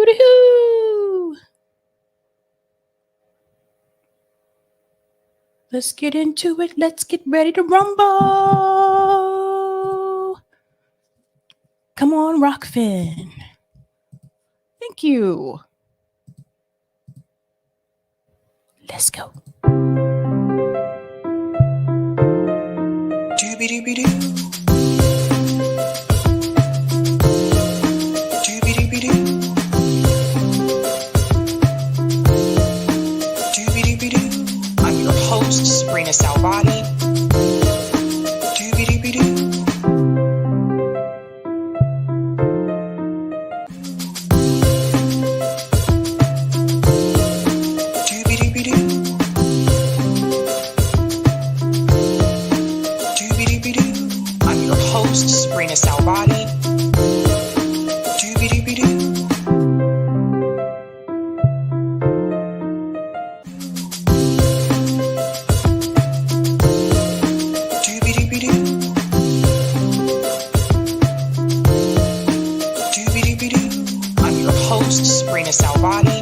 Woohoo! Let's get into it. Let's get ready to rumble. Come on, Rockfin. Thank you. Let's go. Doobie-doobie-doo. Sabrinasalvati. Doobie-doobie-doo. Doobie-doobie-doo. Doobie-doobie-doo. I'm your host, Sabrinasalvati. Doobie-doobie-doo. Sabby.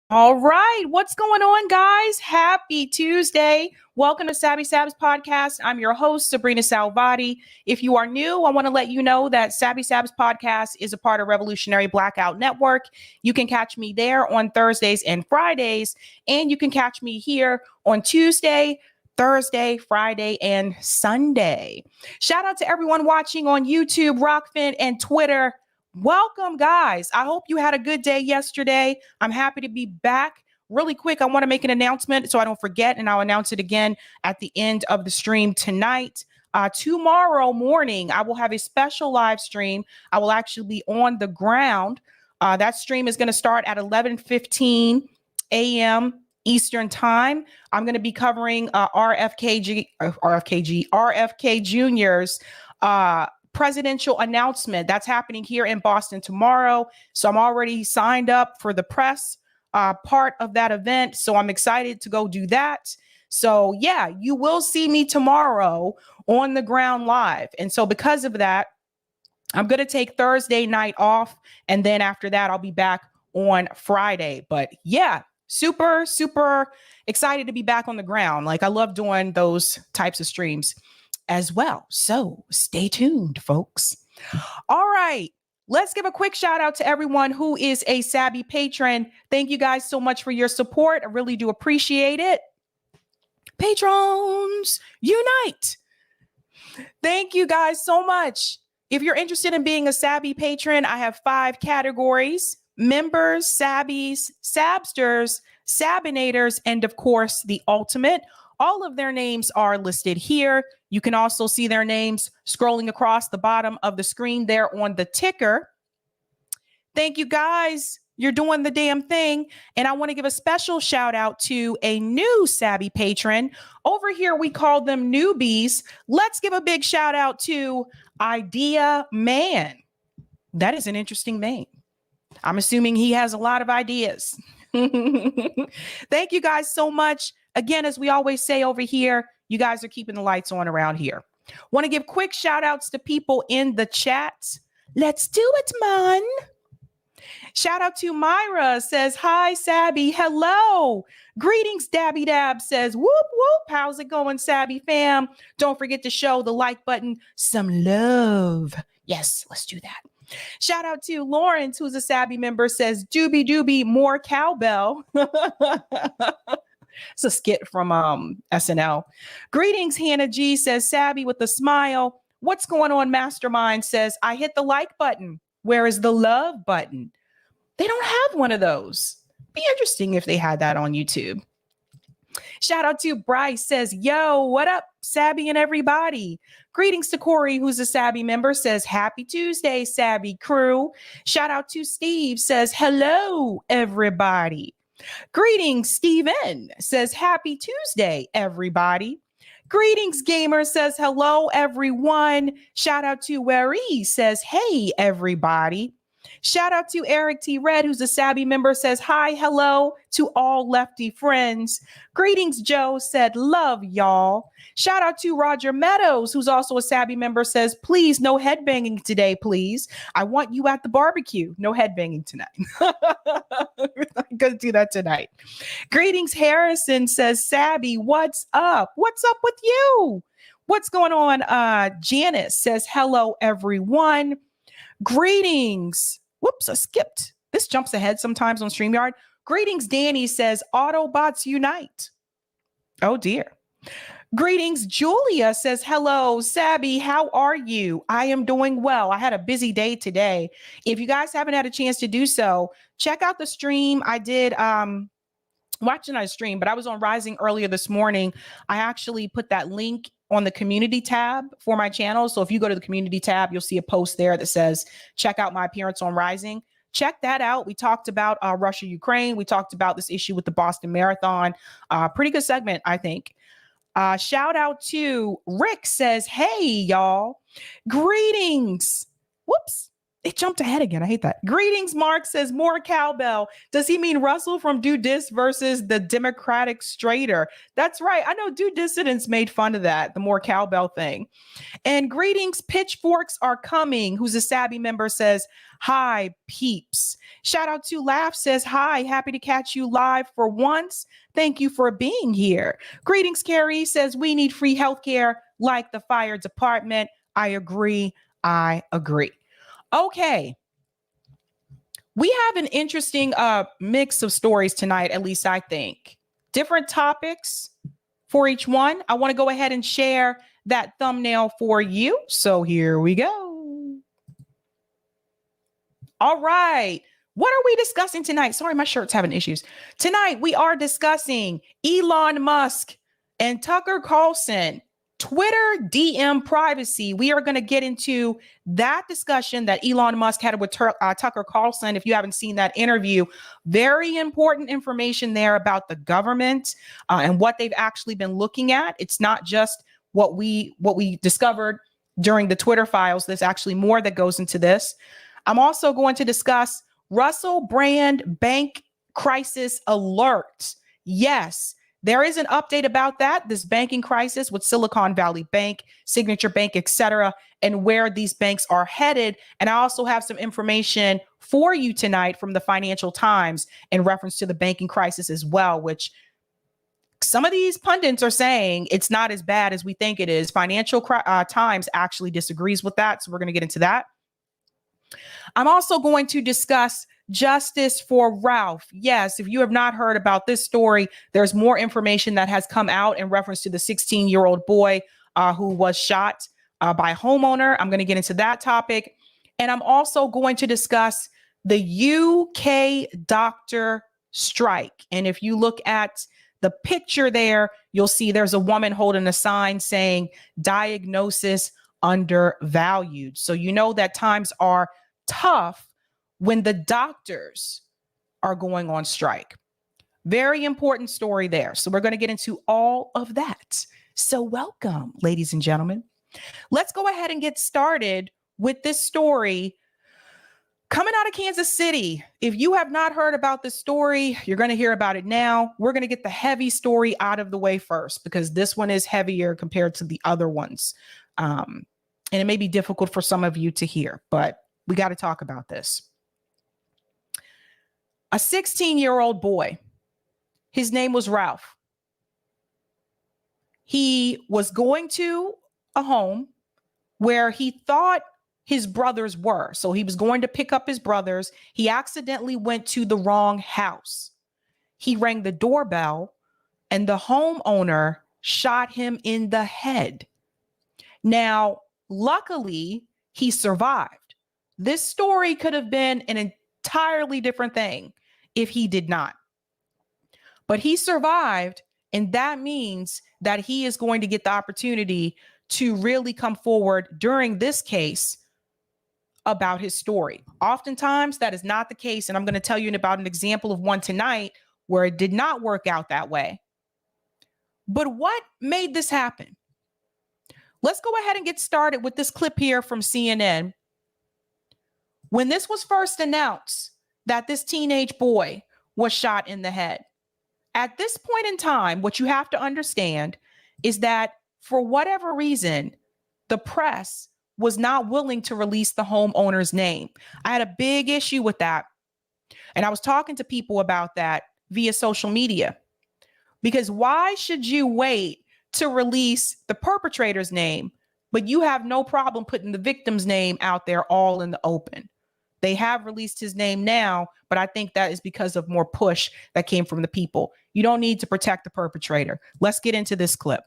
All right, what's going on, guys? Happy Tuesday. Welcome to Sabs podcast. I'm your host, Sabrinasalvati. If you are new, I want to let you know that Sabs podcast is a part of Revolutionary Blackout Network. You can catch me there on Thursdays and Fridays, and you can catch me here on Tuesday, Thursday, Friday, and Sunday. Shout out to everyone watching on YouTube, Rockfin, and Twitter. Welcome, guys. I hope you had a good day yesterday. I'm happy to be back. Really quick, I want to make an announcement so I don't forget, and I'll announce it again at the end of the stream tonight. Tomorrow morning, I will have a special live stream. I will actually be on the ground. That stream is going to start at 11:15 a.m. Eastern time. I'm going to be covering RFK Jr.'s presidential announcement that's happening here in Boston tomorrow. So I'm already signed up for the press part of that event. So I'm excited to go do that. So yeah, you will see me tomorrow on the ground live. And so because of that, I'm going to take Thursday night off. And then after that, I'll be back on Friday. But yeah, super, super excited to be back on the ground. Like I love doing those types of streams as well. So stay tuned, folks. All right. Let's give a quick shout out to everyone who is a Sabby patron. Thank you guys so much for your support. I really do appreciate it. Patrons, unite. Thank you guys so much. If you're interested in being a Sabby patron, I have 5 categories: members, Sabbies, Sabsters, Sabinators, and of course, the ultimate. All of their names are listed here. You can also see their names scrolling across the bottom of the screen there on the ticker. Thank you, guys. You're doing the damn thing. And I want to give a special shout out to a new Sabby patron. Over here, we call them newbies. Let's give a big shout out to Idea Man. That is an interesting name. I'm assuming he has a lot of ideas. Thank you guys so much. Again, as we always say over here, you guys are keeping the lights on around here. Want to give quick shout outs to people in the chat. Let's do it, man. Shout out to Myra, says, hi, Sabby. Hello. Greetings, Dabby Dab, says, whoop, whoop. How's it going, Sabby fam? Don't forget to show the like button some love. Yes, let's do that. Shout out to Lawrence, who's a Sabby member, says, doobie doobie, more cowbell. It's a skit from SNL. Greetings, Hannah G, says, Sabby with a smile. What's going on, Mastermind, says, I hit the like button. Where is the love button? They don't have one of those. Be interesting if they had that on YouTube. Shout out to Bryce, says, yo, what up, Sabby and everybody? Greetings to Corey, who's a Sabby member, says, happy Tuesday, Sabby crew. Shout out to Steve, says, hello, everybody. Greetings, Steven, says, happy Tuesday, everybody. Greetings, Gamer, says, hello, everyone. Shout out to Wary, says, hey, everybody. Shout out to Eric T. Red, who's a Sabby member, says, hi, hello to all lefty friends. Greetings, Joe, said, love y'all. Shout out to Roger Meadows, who's also a Sabby member, says, please, no headbanging today, please. I want you at the barbecue. No headbanging tonight. I'm going to do that tonight. Greetings, Harrison says, Sabby, what's up? What's up with you? What's going on? Janice says, hello, everyone. Greetings. Whoops, I skipped. This jumps ahead sometimes on StreamYard. Greetings, Danny says, Autobots unite. Oh, dear. Greetings, Julia says, hello, Sabby, how are you? I am doing well. I had a busy day today. If you guys haven't had a chance to do so, check out the stream. I did watching a stream, but I was on Rising earlier this morning. I actually put that link on the community tab for my channel. So if you go to the community tab, you'll see a post there that says, check out my appearance on Rising. Check that out. We talked about Russia, Ukraine. We talked about this issue with the Boston Marathon. Pretty good segment, I think. Shout out to Rick says, hey, y'all. Greetings. Whoops. It jumped ahead again. I hate that. Greetings, Mark says, more cowbell. Does he mean Russell from Do Dis versus the Democratic Straighter? That's right. I know Do Dissidents made fun of that, the more cowbell thing. And greetings, pitchforks are coming, who's a Sabby member, says, hi, peeps. Shout out to Laugh says, hi, happy to catch you live for once. Thank you for being here. Greetings, Carrie says, we need free healthcare like the fire department. I agree. I agree. Okay. We have an interesting mix of stories tonight, at least I think. Different topics for each one. I want to go ahead and share that thumbnail for you. So here we go. All right. What are we discussing tonight? Sorry, my shirt's having issues. Tonight, we are discussing Elon Musk and Tucker Carlson, Twitter DM privacy. We are going to get into that discussion that Elon Musk had with Tucker Carlson. If you haven't seen that interview, very important information there about the government and what they've actually been looking at. It's not just what we discovered during the Twitter files. There's actually more that goes into this. I'm also going to discuss Russell Brand bank crisis alert. Yes, there is an update about that, this banking crisis with Silicon Valley Bank, Signature Bank, etc., and where these banks are headed. And I also have some information for you tonight from the Financial Times in reference to the banking crisis as well, which some of these pundits are saying it's not as bad as we think it is. Financial Times actually disagrees with that. So we're going to get into that. I'm also going to discuss justice for Ralph. Yes, if you have not heard about this story, there's more information that has come out in reference to the 16-year-old boy who was shot by a homeowner. I'm going to get into that topic. And I'm also going to discuss the UK doctor strike. And if you look at the picture there, you'll see there's a woman holding a sign saying diagnosis undervalued. So you know that times are tough when the doctors are going on strike. Very important story there. So we're going to get into all of that. So welcome, ladies and gentlemen. Let's go ahead and get started with this story coming out of Kansas City. If you have not heard about this story, you're going to hear about it now. We're going to get the heavy story out of the way first, because this one is heavier compared to the other ones. And it may be difficult for some of you to hear, but we got to talk about this. A 16-year-old boy, his name was Ralph. He was going to a home where he thought his brothers were. So he was going to pick up his brothers. He accidentally went to the wrong house. He rang the doorbell and the homeowner shot him in the head. Now, luckily, he survived. This story could have been an entirely different thing if he did not. But he survived, and that means that he is going to get the opportunity to really come forward during this case about his story. Oftentimes, that is not the case, and I'm going to tell you about an example of one tonight where it did not work out that way. But what made this happen? Let's go ahead and get started with this clip here from CNN, When this was first announced that this teenage boy was shot in the head, at this point in time, what you have to understand is that for whatever reason, the press was not willing to release the homeowner's name. I had a big issue with that. And I was talking to people about that via social media, because why should you wait to release the perpetrator's name, but you have no problem putting the victim's name out there all in the open? They have released his name now, but I think that is because of more push that came from the people. You don't need to protect the perpetrator. Let's get into this clip.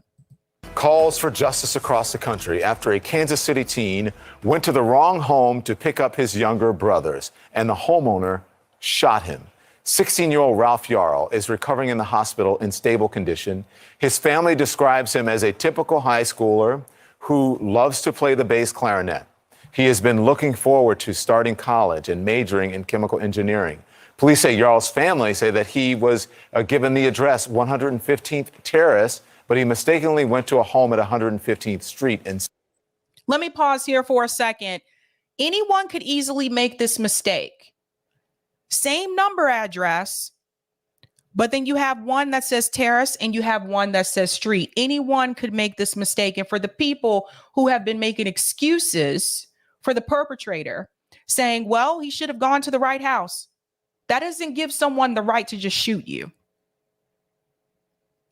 Calls for justice across the country after a Kansas City teen went to the wrong home to pick up his younger brothers, and the homeowner shot him. 16-year-old Ralph Yarl is recovering in the hospital in stable condition. His family describes him as a typical high schooler who loves to play the bass clarinet. He has been looking forward to starting college and majoring in chemical engineering. Police say Yarl's family say that he was given the address 115th Terrace, but he mistakenly went to a home at 115th Street. And let me pause here for a second. Anyone could easily make this mistake. Same number address, but then you have one that says terrace and you have one that says street. Anyone could make this mistake. And for the people who have been making excuses for the perpetrator, saying, well, he should have gone to the right house, that doesn't give someone the right to just shoot you.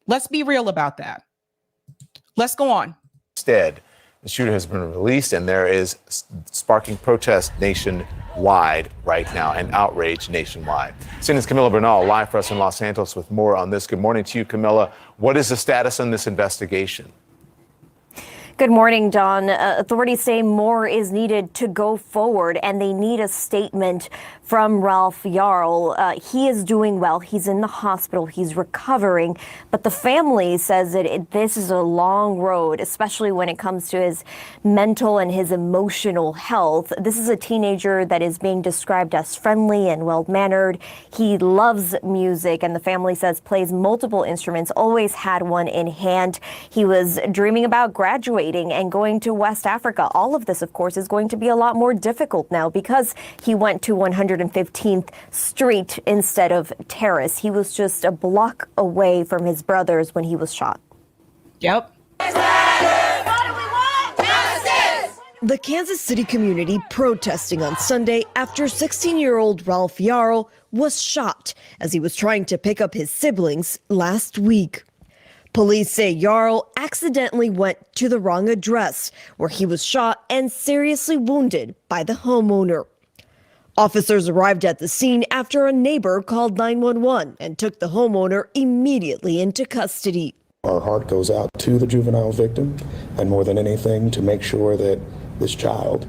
Let's be real about that. Let's go on. instead, the shooter has been released, and there is sparking protest nationwide right now and outrage nationwide. CNN's Camila Bernal live for us in Los Angeles with more on this. Good morning to you, Camila. What is the status on this investigation? Good morning, Don. Authorities say more is needed to go forward, and they need a statement from Ralph Yarl. He is doing well. He's in the hospital. He's recovering. But the family says that this is a long road, especially when it comes to his mental and his emotional health. This is a teenager that is being described as friendly and well-mannered. He loves music, and the family says plays multiple instruments, always had one in hand. He was dreaming about graduating and going to West Africa. All of this, of course, is going to be a lot more difficult now because he went to 115th Street instead of Terrace. He was just a block away from his brothers when he was shot. Yep. The Kansas City community protesting on Sunday after 16-year-old Ralph Yarl was shot as he was trying to pick up his siblings last week. Police say Yarl accidentally went to the wrong address, where he was shot and seriously wounded by the homeowner. Officers arrived at the scene after a neighbor called 911 and took the homeowner immediately into custody. Our heart goes out to the juvenile victim, and more than anything, to make sure that this child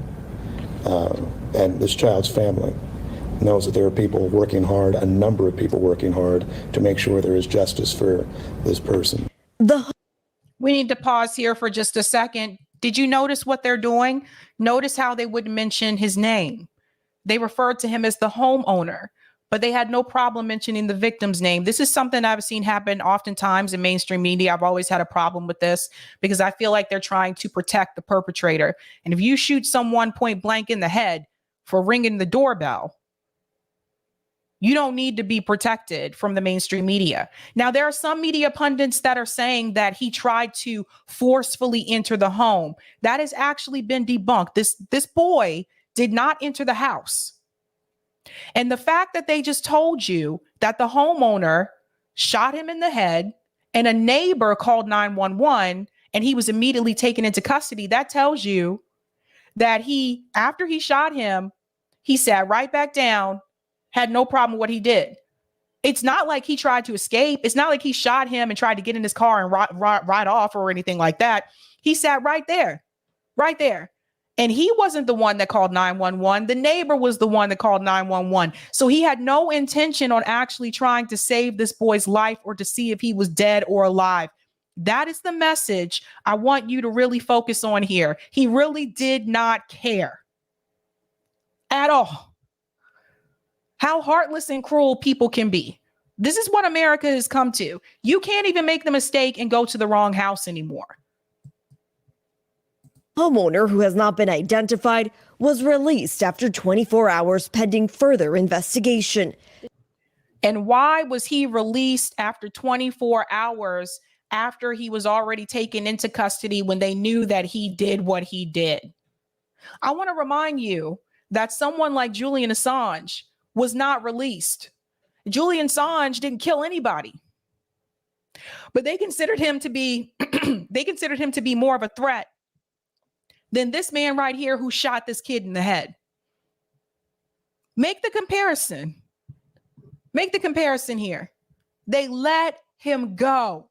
and this child's family knows that there are people working hard, a number of people working hard, to make sure there is justice for this person. We need to pause here for just a second. Did you notice what they're doing? Notice how they wouldn't mention his name. They referred to him as the homeowner, but they had no problem mentioning the victim's name. This is something I've seen happen oftentimes in mainstream media. I've always had a problem with this because I feel like they're trying to protect the perpetrator. And if you shoot someone point blank in the head for ringing the doorbell, you don't need to be protected from the mainstream media. Now, there are some media pundits that are saying that he tried to forcefully enter the home. That has actually been debunked. This boy did not enter the house. And the fact that they just told you that the homeowner shot him in the head and a neighbor called 911 and he was immediately taken into custody, that tells you that after he shot him, he sat right back down, had no problem with what he did. It's not like he tried to escape. It's not like he shot him and tried to get in his car and ride off or anything like that. He sat right there. And he wasn't the one that called 911. The neighbor was the one that called 911. So he had no intention on actually trying to save this boy's life or to see if he was dead or alive. That is the message I want you to really focus on here. He really did not care at all. How heartless and cruel people can be. This is what America has come to. You can't even make the mistake and go to the wrong house anymore. Homeowner, who has not been identified, was released after 24 hours pending further investigation. And why was he released after 24 hours after he was already taken into custody when they knew that he did what he did? I want to remind you that someone like Julian Assange was not released. Julian Assange didn't kill anybody, but they considered him to be more of a threat than this man right here who shot this kid in the head. Make the comparison. Make the comparison here. They let him go.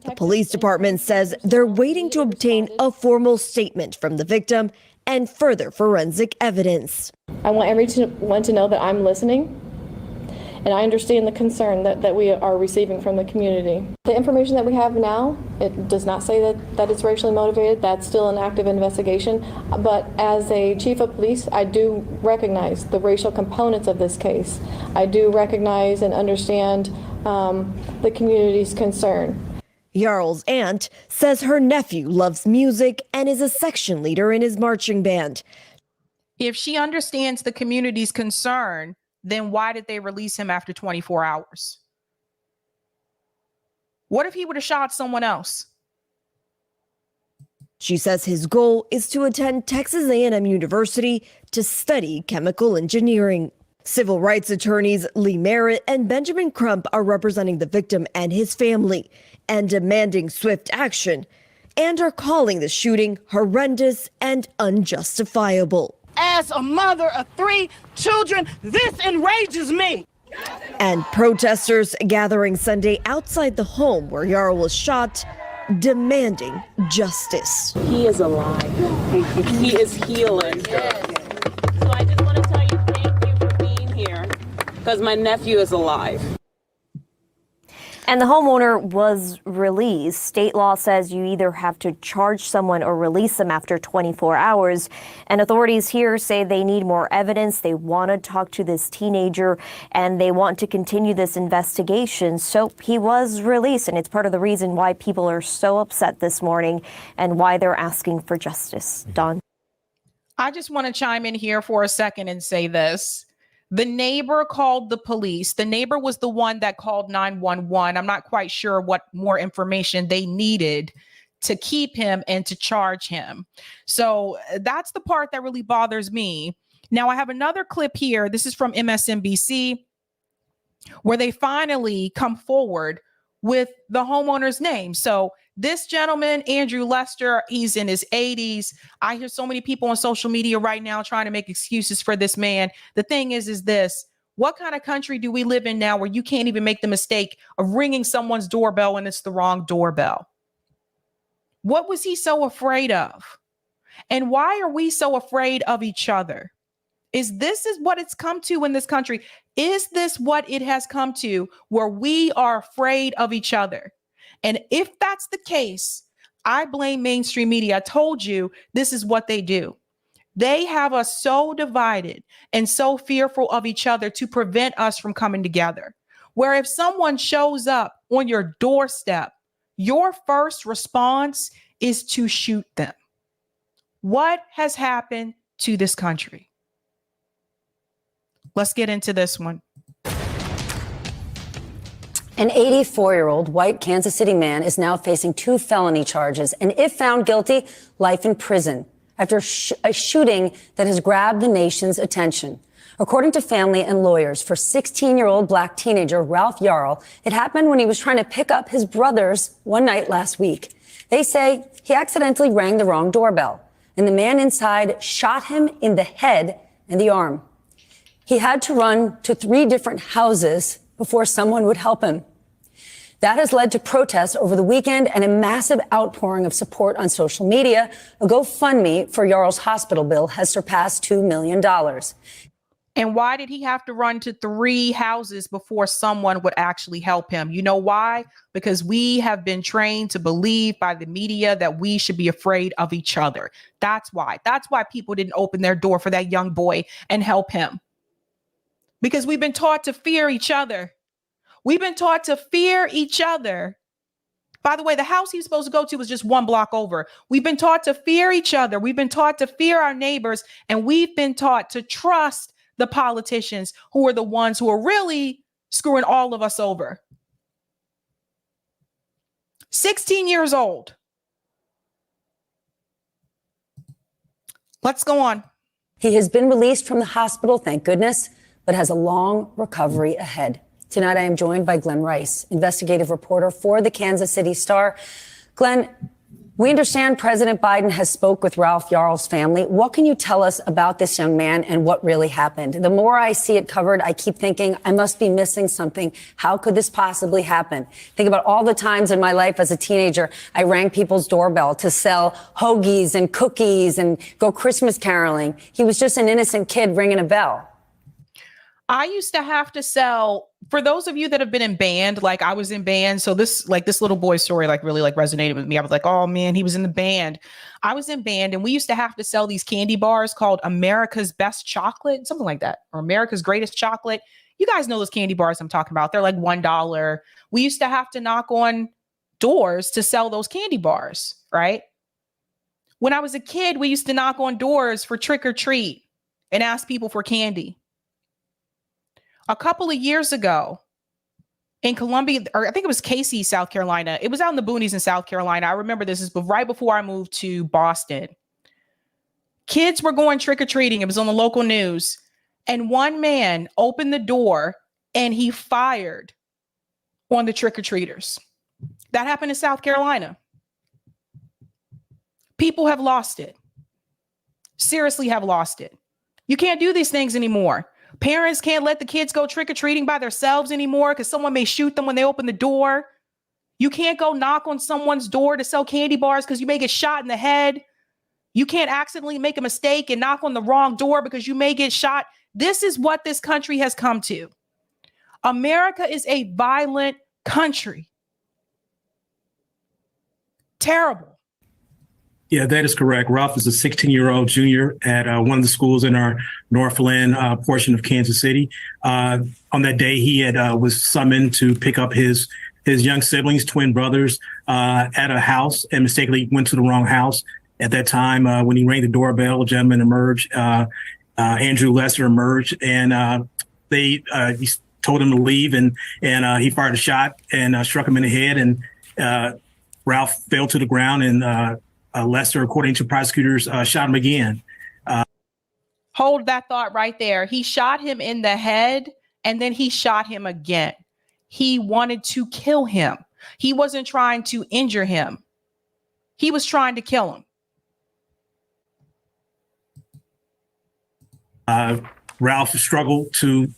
The police department says they're waiting to obtain a formal statement from the victim and further forensic evidence. I want everyone to know that I'm listening, and I understand the concern that we are receiving from the community. The information that we have now, it does not say that it's racially motivated. That's still an active investigation. But as a chief of police, I do recognize the racial components of this case. I do recognize and understand the community's concern. Yarl's aunt says her nephew loves music and is a section leader in his marching band. If she understands the community's concern, then why did they release him after 24 hours? What if he would have shot someone else? She says his goal is to attend Texas A&M University to study chemical engineering. Civil rights attorneys Lee Merritt and Benjamin Crump are representing the victim and his family and demanding swift action, and are calling the shooting horrendous and unjustifiable. As a mother of 3 children, this enrages me. And protesters gathering Sunday outside the home where Yarl was shot, demanding justice. He is alive. He is healing. So I just want to tell you thank you for being here, because my nephew is alive. And the homeowner was released. State law says you either have to charge someone or release them after 24 hours. And authorities here say they need more evidence. They want to talk to this teenager and they want to continue this investigation. So he was released, and it's part of the reason why people are so upset this morning and why they're asking for justice. Dawn? I just want to chime in here for a second and say this. The neighbor called the police. The neighbor was the one that called 911. I'm not quite sure what more information they needed to keep him and to charge him. So that's the part that really bothers me. Now, I have another clip here. This is from MSNBC, where they finally come forward with the homeowner's name. So this gentleman, Andrew Lester, he's in his 80s. I hear so many people on social media right now trying to make excuses for this man. The thing is this: what kind of country do we live in now where you can't even make the mistake of ringing someone's doorbell when it's the wrong doorbell? What was he so afraid of? And why are we so afraid of each other? Is this what it's come to in this country? Is this what it has come to, where we are afraid of each other? And if that's the case, I blame mainstream media. I told you this is what they do. They have us so divided and so fearful of each other to prevent us from coming together. Where if someone shows up on your doorstep, your first response is to shoot them. What has happened to this country? Let's get into this one. An 84-year-old white Kansas City man is now facing 2 felony charges and, if found guilty, life in prison after a shooting that has grabbed the nation's attention. According to family and lawyers for 16-year-old black teenager Ralph Yarl, it happened when he was trying to pick up his brothers one night last week. They say he accidentally rang the wrong doorbell, and the man inside shot him in the head and the arm. He had to run to 3 different houses before someone would help him. That has led to protests over the weekend and a massive outpouring of support on social media. A GoFundMe for Yarl's hospital bill has surpassed $2 million. And why did he have to run to 3 houses before someone would actually help him? You know why? Because we have been trained to believe by the media that we should be afraid of each other. That's why. That's why people didn't open their door for that young boy and help him. Because we've been taught to fear each other. We've been taught to fear each other By the way, the house he was supposed to go to was just 1 block over. We've been taught to fear each other. We've been taught to fear our neighbors, and we've been taught to trust the politicians who are the ones who are really screwing all of us over. 16 years old. Let's go on. He has been released from the hospital, thank goodness, but has a long recovery ahead. Tonight, I am joined by Glenn Rice, investigative reporter for the Kansas City Star. Glenn, we understand President Biden has spoke with Ralph Yarl's family. What can you tell us about this young man and what really happened? The more I see it covered, I keep thinking I must be missing something. How could this possibly happen? Think about all the times in my life as a teenager, I rang people's doorbell to sell hoagies and cookies and go Christmas caroling. He was just an innocent kid ringing a bell. I used to have to sell, for those of you that have been in band, like I was in band. So this little boy's story, really resonated with me. I was like, oh man, he was in the band. I was in band and we used to have to sell these candy bars called America's Best Chocolate, something like that, or America's Greatest Chocolate. You guys know those candy bars I'm talking about. They're like $1. We used to have to knock on doors to sell those candy bars, right? When I was a kid, we used to knock on doors for trick or treat and ask people for candy. A couple of years ago in Columbia, or I think it was Casey, South Carolina. It was out in the boonies in South Carolina. I remember this is right before I moved to Boston. Kids were going trick-or-treating. It was on the local news. And one man opened the door and he fired on the trick-or-treaters. That happened in South Carolina. People have lost it. Seriously have lost it. You can't do these things anymore. Parents can't let the kids go trick-or-treating by themselves anymore because someone may shoot them when they open the door. You can't go knock on someone's door to sell candy bars because you may get shot in the head. You can't accidentally make a mistake and knock on the wrong door because you may get shot. This is what this country has come to. America is a violent country. Terrible. Yeah, that is correct. Ralph is a 16-year-old junior at one of the schools in our Northland portion of Kansas City. On that day, he had was summoned to pick up his young siblings, twin brothers, at a house and mistakenly went to the wrong house. At that time, when he rang the doorbell, a gentleman emerged. Andrew Lester emerged, and he told him to leave, and he fired a shot and struck him in the head, and Ralph fell to the ground, and Lester, according to prosecutors, shot him again. Hold that thought right there. He shot him in the head and then he shot him again. He wanted to kill him. He wasn't trying to injure him. He was trying to kill him. Ralph struggled to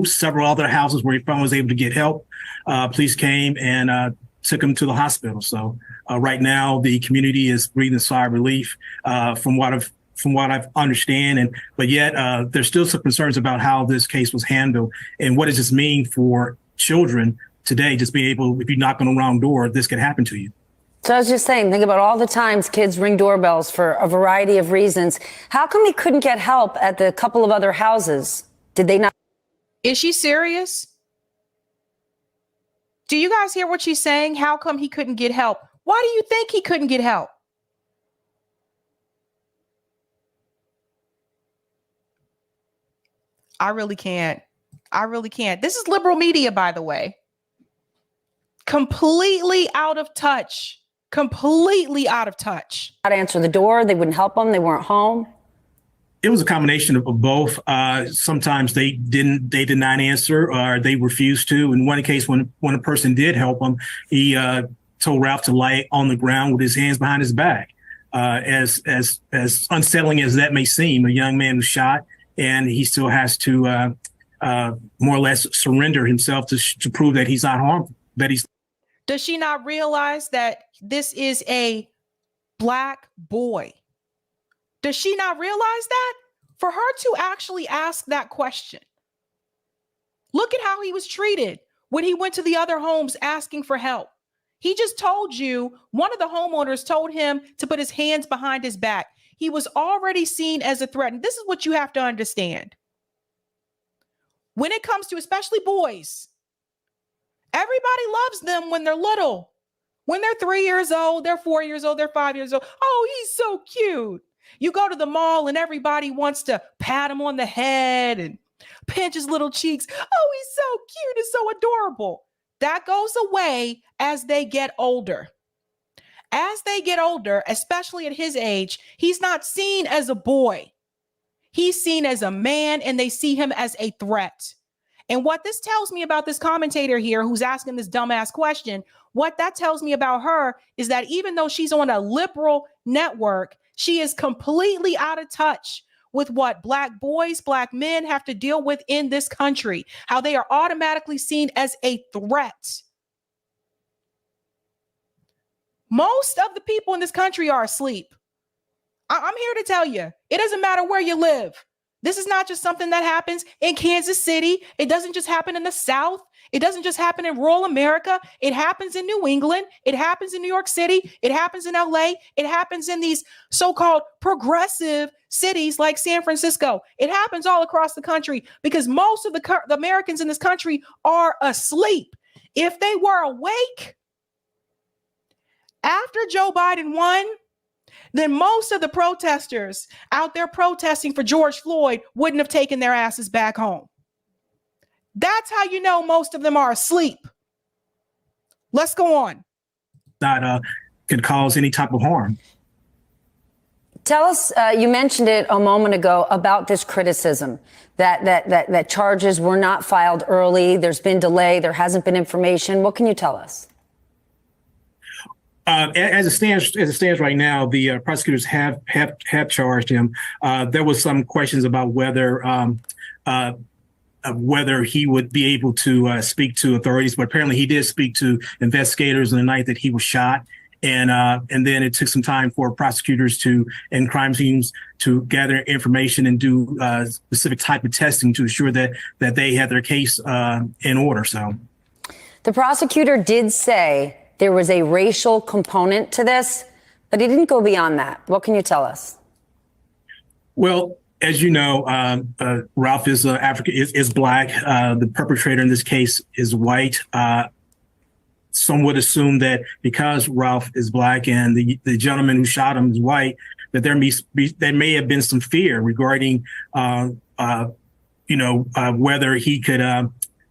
several other houses where he finally was able to get help. Police came and took him to the hospital. So right now, the community is breathing a sigh of relief from what I've understand. But yet there's still some concerns about how this case was handled and what does this mean for children today? Just being able, if you knock on the wrong door, this could happen to you. So I was just saying, think about all the times kids ring doorbells for a variety of reasons. How come he couldn't get help at the couple of other houses? Did they not? Is she serious? Do you guys hear what she's saying? How come he couldn't get help? Why do you think he couldn't get help? I really can't. This is liberal media, by the way. Completely out of touch. Not answer the door. They wouldn't help him. They weren't home. It was a combination of both. Sometimes they did not answer or they refused to. In one case, when a person did help him, he told Ralph to lie on the ground with his hands behind his back. As unsettling as that may seem, a young man was shot and he still has to more or less surrender himself to prove that he's not harmful, that he's. Does she not realize that this is a Black boy? Does she not realize that? For her to actually ask that question. Look at how he was treated when he went to the other homes asking for help. He just told you, one of the homeowners told him to put his hands behind his back. He was already seen as a threat. And this is what you have to understand. When it comes to especially boys, everybody loves them when they're little. When they're 3 years old, they're 4 years old, they're 5 years old. Oh, he's so cute. You go to the mall and everybody wants to pat him on the head and pinch his little cheeks. Oh, he's so cute. It's so adorable. That goes away as they get older. As they get older, especially at his age, he's not seen as a boy. He's seen as a man, and they see him as a threat. And what this tells me about this commentator here who's asking this dumbass question, what that tells me about her is that even though she's on a liberal network, she is completely out of touch with what Black boys, Black men have to deal with in this country, how they are automatically seen as a threat. Most of the people in this country are asleep. I'm here to tell you, it doesn't matter where you live. This is not just something that happens in Kansas City. It doesn't just happen in the South. It doesn't just happen in rural America. It happens in New England. It happens in New York City. It happens in LA. It happens in these so-called progressive cities like San Francisco. It happens all across the country because most of the Americans in this country are asleep. If they were awake after Joe Biden won, then most of the protesters out there protesting for George Floyd wouldn't have taken their asses back home. That's how you know most of them are asleep. Let's go on. That can cause any type of harm. Tell us, you mentioned it a moment ago about this criticism that charges were not filed early. There's been delay. There hasn't been information. What can you tell us? As it stands right now, the prosecutors have charged him. There was some questions about whether he would be able to speak to authorities, but apparently he did speak to investigators on the night that he was shot. And then it took some time for prosecutors and crime teams to gather information and do specific type of testing to ensure that they had their case in order. So the prosecutor did say there was a racial component to this, but he didn't go beyond that. What can you tell us? Well, as you know, Ralph is is Black. The perpetrator in this case is white. Some would assume that because Ralph is Black and the gentleman who shot him is white, that there may have been some fear regarding, whether he could,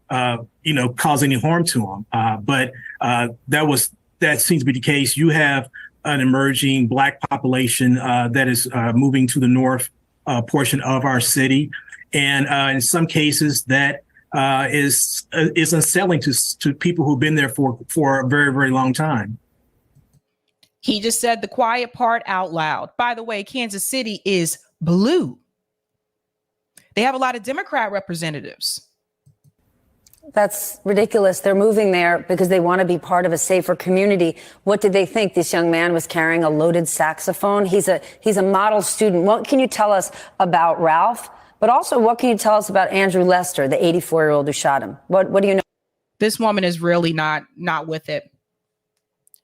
cause any harm to him. But that seems to be the case. You have an emerging Black population that is moving to the north portion of our city, and in some cases that is unsettling to people who've been there for a very, very long time. He just said the quiet part out loud. By the way, Kansas City is blue. They have a lot of Democrat representatives. That's ridiculous. They're moving there because they want to be part of a safer community. What did they think? This young man was carrying a loaded saxophone. He's a model student. What can you tell us about Ralph? But also, what can you tell us about Andrew Lester, the 84-year-old who shot him? What do you know? This woman is really not with it.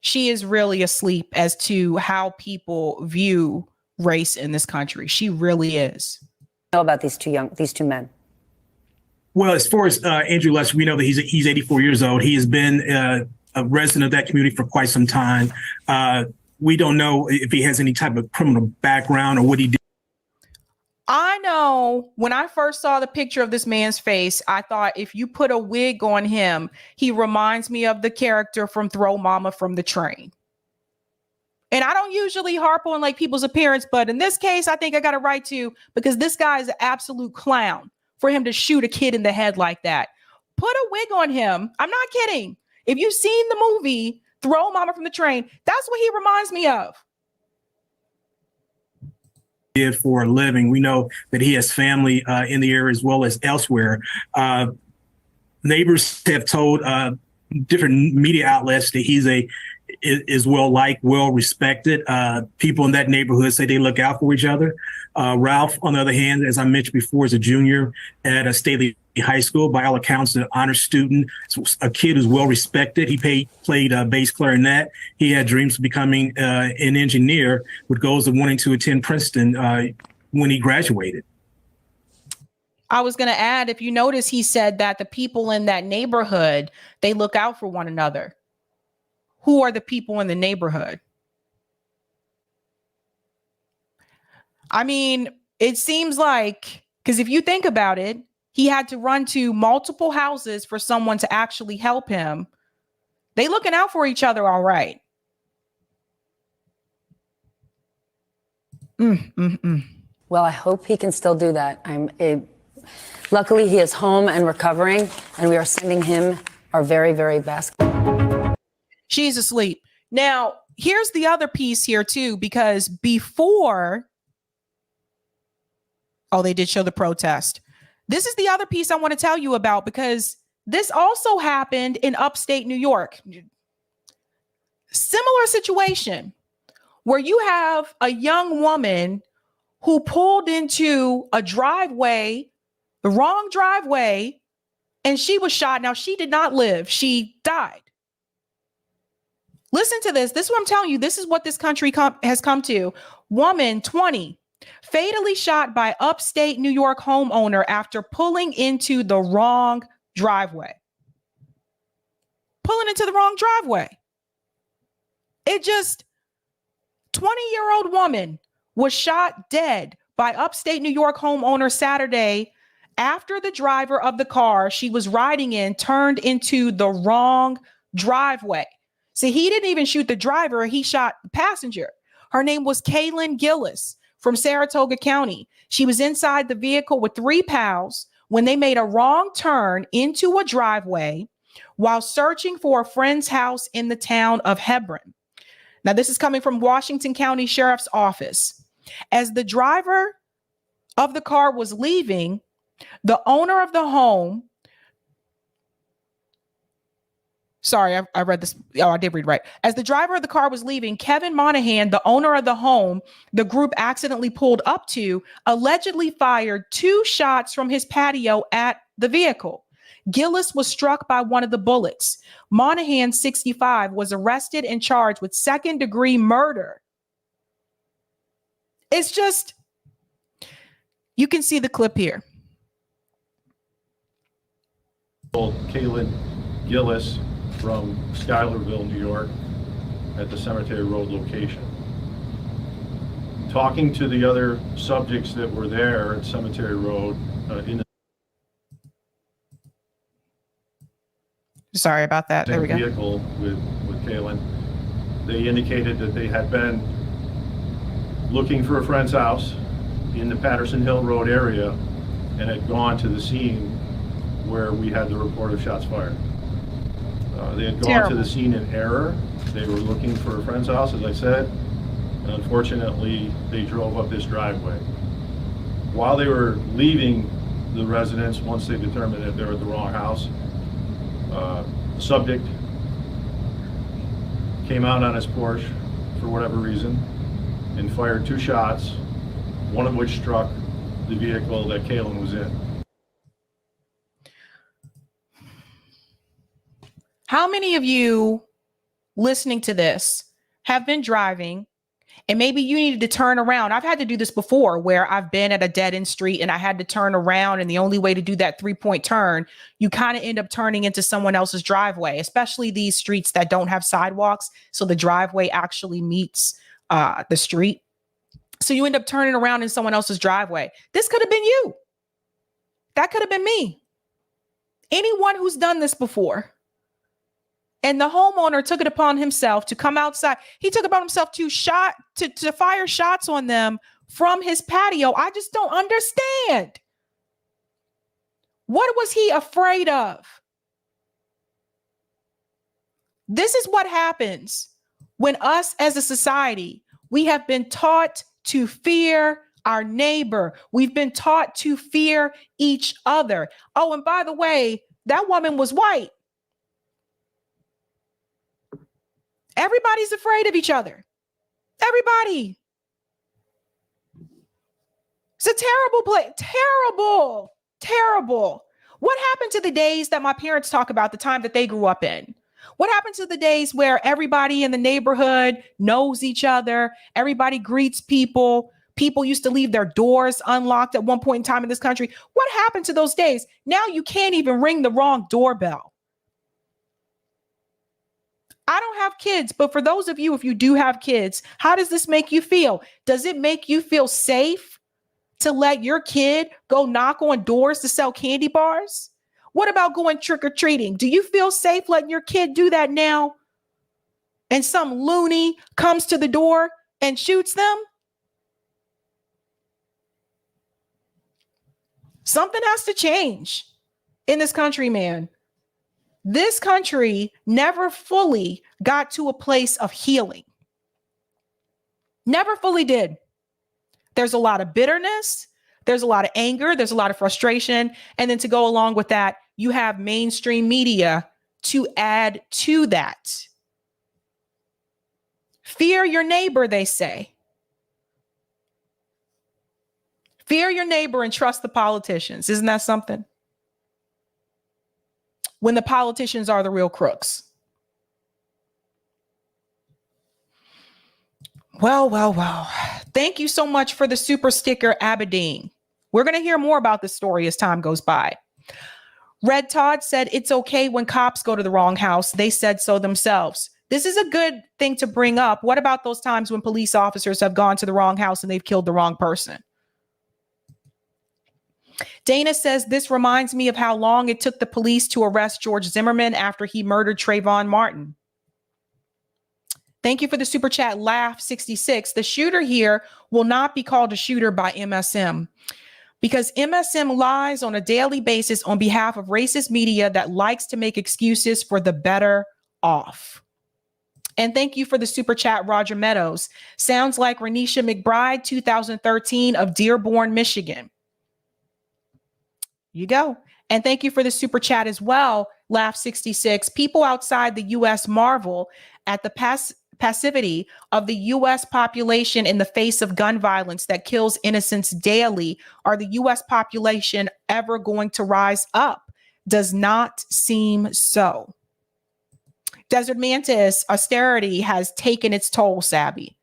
She is really asleep as to how people view race in this country. She really is. Know about these two men? Well, as far as Andrew Lester, we know that he's 84 years old. He has been a resident of that community for quite some time. We don't know if he has any type of criminal background or what he did. I know when I first saw the picture of this man's face, I thought if you put a wig on him, he reminds me of the character from Throw Mama from the Train. And I don't usually harp on like people's appearance, but in this case, I think I got a right to, because this guy is an absolute clown for him to shoot a kid in the head like that. Put a wig on him. I'm not kidding. If you've seen the movie Throw Mama from the Train, that's what he reminds me of. Did for a living. We know that he has family in the area as well as elsewhere. Neighbors have told different media outlets that he's is well liked, well respected. People in that neighborhood say they look out for each other. Ralph, on the other hand, as I mentioned before, is a junior at a stately high school, by all accounts, an honor student, a kid who's well respected. He played bass clarinet. He had dreams of becoming an engineer with goals of wanting to attend Princeton when he graduated. I was going to add, if you notice, he said that the people in that neighborhood, they look out for one another. who are the people in the neighborhood. I mean, it seems like, because if you think about it, he had to run to multiple houses for someone to actually help him. They looking out for each other, all right. Well, I hope he can still do that. Luckily, he is home and recovering, and we are sending him our very, very best. She's asleep. Now, here's the other piece here, too, because before, they did show the protest. This is the other piece I want to tell you about, because this also happened in upstate New York. Similar situation where you have a young woman who pulled into a driveway, the wrong driveway, and she was shot. Now, she did not live. She died. Listen to this. This is what I'm telling you. This is what this country has come to. Woman, 20, fatally shot by upstate New York homeowner after pulling into the wrong driveway. Pulling into the wrong driveway. 20-year-old woman was shot dead by upstate New York homeowner Saturday after the driver of the car she was riding in turned into the wrong driveway. See, he didn't even shoot the driver. He shot the passenger. Her name was Kaylin Gillis from Saratoga County. She was inside the vehicle with 3 pals when they made a wrong turn into a driveway while searching for a friend's house in the town of Hebron. Now, this is coming from Washington County Sheriff's Office. As the driver of the car was leaving, the owner of the home, I read this. I did read right. As the driver of the car was leaving, Kevin Monahan, the owner of the home the group accidentally pulled up to, allegedly fired 2 shots from his patio at the vehicle. Gillis was struck by one of the bullets. Monahan, 65, was arrested and charged with second-degree murder. It's just, you can see the clip here. Kaylin Gillis from Schuylerville, New York, at the Cemetery Road location. Talking to the other subjects that were there at Cemetery Road in the Sorry about that. There we go. Vehicle with Kaylin, they indicated that they had been looking for a friend's house in the Patterson Hill Road area and had gone to the scene where we had the report of shots fired. They had gone to the scene in error. They were looking for a friend's house, as I said, and unfortunately, they drove up this driveway. While they were leaving the residence, once they determined that they were at the wrong house, the subject came out on his Porsche for whatever reason and fired 2 shots, one of which struck the vehicle that Kaylin was in. How many of you listening to this have been driving and maybe you needed to turn around? I've had to do this before where I've been at a dead end street and I had to turn around, and the only way to do that 3-point turn, you kind of end up turning into someone else's driveway, especially these streets that don't have sidewalks. So the driveway actually meets the street. So you end up turning around in someone else's driveway. This could have been you. That could have been me. Anyone who's done this before. And the homeowner took it upon himself to come outside. He took it upon himself to fire shots on them from his patio. I just don't understand. What was he afraid of? This is what happens when us as a society, we have been taught to fear our neighbor. We've been taught to fear each other. Oh, and by the way, that woman was white. Everybody's afraid of each other. Everybody. It's a terrible place. Terrible. Terrible. What happened to the days that my parents talk about, the time that they grew up in? What happened to the days where everybody in the neighborhood knows each other? Everybody greets people. People used to leave their doors unlocked at one point in time in this country. What happened to those days? Now you can't even ring the wrong doorbell. I don't have kids, but for those of you, if you do have kids, how does this make you feel? Does it make you feel safe to let your kid go knock on doors to sell candy bars? What about going trick-or-treating? Do you feel safe letting your kid do that now? And some loony comes to the door and shoots them? Something has to change in this country, man. This country never fully got to a place of healing. Never fully did. There's a lot of bitterness. There's a lot of anger. There's a lot of frustration. And then to go along with that, you have mainstream media to add to that. Fear your neighbor, they say. Fear your neighbor and trust the politicians. Isn't that something? When the politicians are the real crooks. Well. Thank you so much for the super sticker, Aberdeen. We're going to hear more about this story as time goes by. Red Todd said it's okay when cops go to the wrong house. They said so themselves. This is a good thing to bring up. What about those times when police officers have gone to the wrong house and they've killed the wrong person? Dana says this reminds me of how long it took the police to arrest George Zimmerman after he murdered Trayvon Martin. Thank you for the super chat, Laugh66. The shooter here will not be called a shooter by MSM because MSM lies on a daily basis on behalf of racist media that likes to make excuses for the better off. And thank you for the super chat, Roger Meadows. Sounds like Renisha McBride, 2013 of Dearborn, Michigan. You go. And thank you for the super chat as well, Laugh66. People outside the U.S. marvel at the passivity of the U.S. population in the face of gun violence that kills innocents daily. Are the U.S. population ever going to rise up? Does not seem so. Desert Mantis, austerity has taken its toll, Sabby.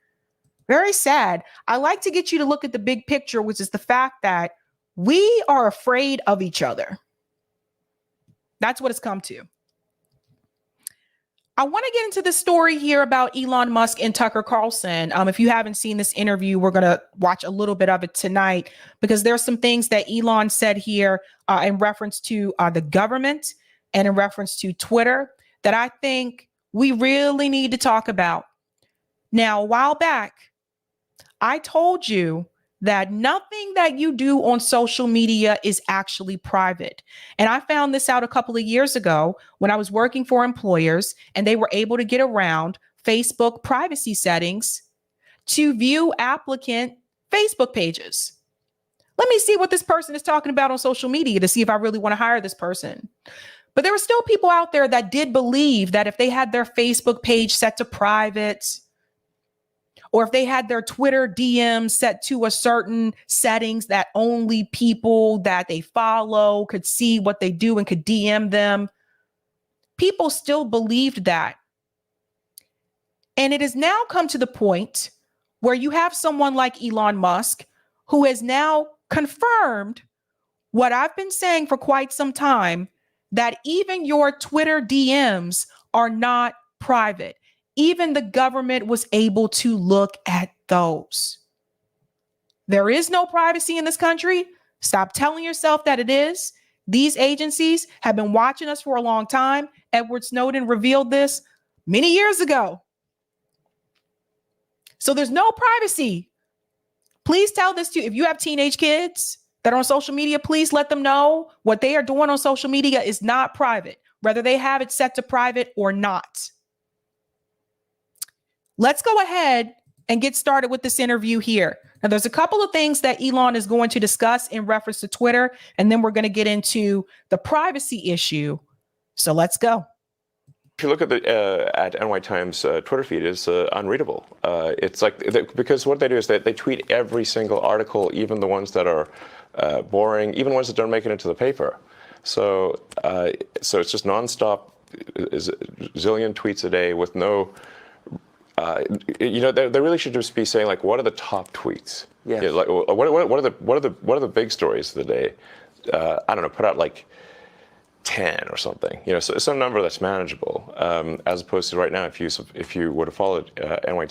Very sad. I like to get you to look at the big picture, which is the fact that we are afraid of each other. That's what it's come to. I want to get into the story here about Elon Musk and Tucker Carlson. If you haven't seen this interview, we're going to watch a little bit of it tonight because there's some things that Elon said here in reference to the government and in reference to Twitter that I think we really need to talk about. Now, a while back, I told you that nothing that you do on social media is actually private. And I found this out a couple of years ago when I was working for employers and they were able to get around Facebook privacy settings to view applicant Facebook pages. Let me see what this person is talking about on social media to see if I really want to hire this person. But there were still people out there that did believe that if they had their Facebook page set to private, or if they had their Twitter DMs set to a certain settings that only people that they follow could see what they do and could DM them, people still believed that. And it has now come to the point where you have someone like Elon Musk who has now confirmed what I've been saying for quite some time, that even your Twitter DMs are not private. Even the government was able to look at those. There is no privacy in this country. Stop telling yourself that it is. These agencies have been watching us for a long time. Edward Snowden revealed this many years ago. So there's no privacy. Please tell this to, if you have teenage kids that are on social media, please let them know what they are doing on social media is not private, whether they have it set to private or not. Let's go ahead and get started with this interview here. Now, there's a couple of things that Elon is going to discuss in reference to Twitter, and then we're going to get into the privacy issue. So let's go. If you look at the at NY Times Twitter feed, it's unreadable. It's like because what they do is they tweet every single article, even the ones that are boring, even ones that don't make it into the paper. So it's just nonstop, zillion tweets a day with no. They really should just be saying, like, what are the top tweets? Yeah. Like, what are the big stories of the day? I don't know. Put out like 10 or something, so some number that's manageable, as opposed to right now, if you would have followed NY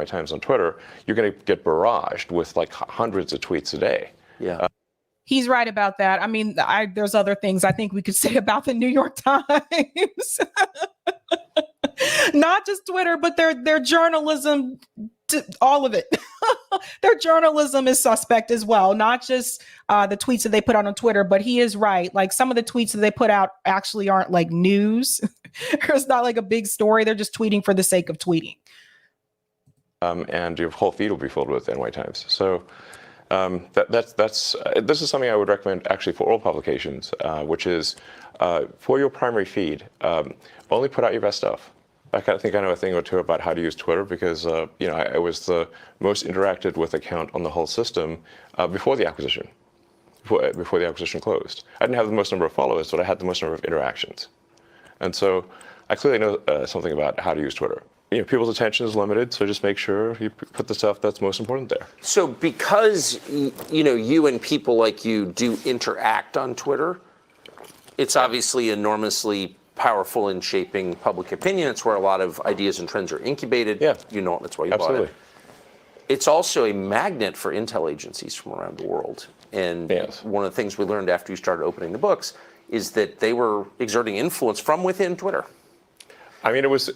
Times on Twitter, you're going to get barraged with like hundreds of tweets a day. Yeah. He's right about that. I mean, there's other things I think we could say about the New York Times. Not just Twitter, but their journalism, all of it. Their journalism is suspect as well, not just the tweets that they put out on Twitter, but he is right. Like some of the tweets that they put out actually aren't like news. It's not like a big story. They're just tweeting for the sake of tweeting. And your whole feed will be filled with NY Times. So this is something I would recommend actually for all publications, which is for your primary feed, only put out your best stuff. I think I know a thing or two about how to use Twitter because I was the most interacted with account on the whole system before the acquisition, before the acquisition closed. I didn't have the most number of followers, but I had the most number of interactions, and so I clearly know something about how to use Twitter. People's attention is limited, so just make sure you put the stuff that's most important there. So because you and people like you do interact on Twitter, it's obviously enormously powerful in shaping public opinion. It's where a lot of ideas and trends are incubated. Yeah. That's why you Absolutely. bought it. It's also a magnet for intel agencies from around the world. And yes. One of the things we learned after you started opening the books is that they were exerting influence from within Twitter. I mean, it was...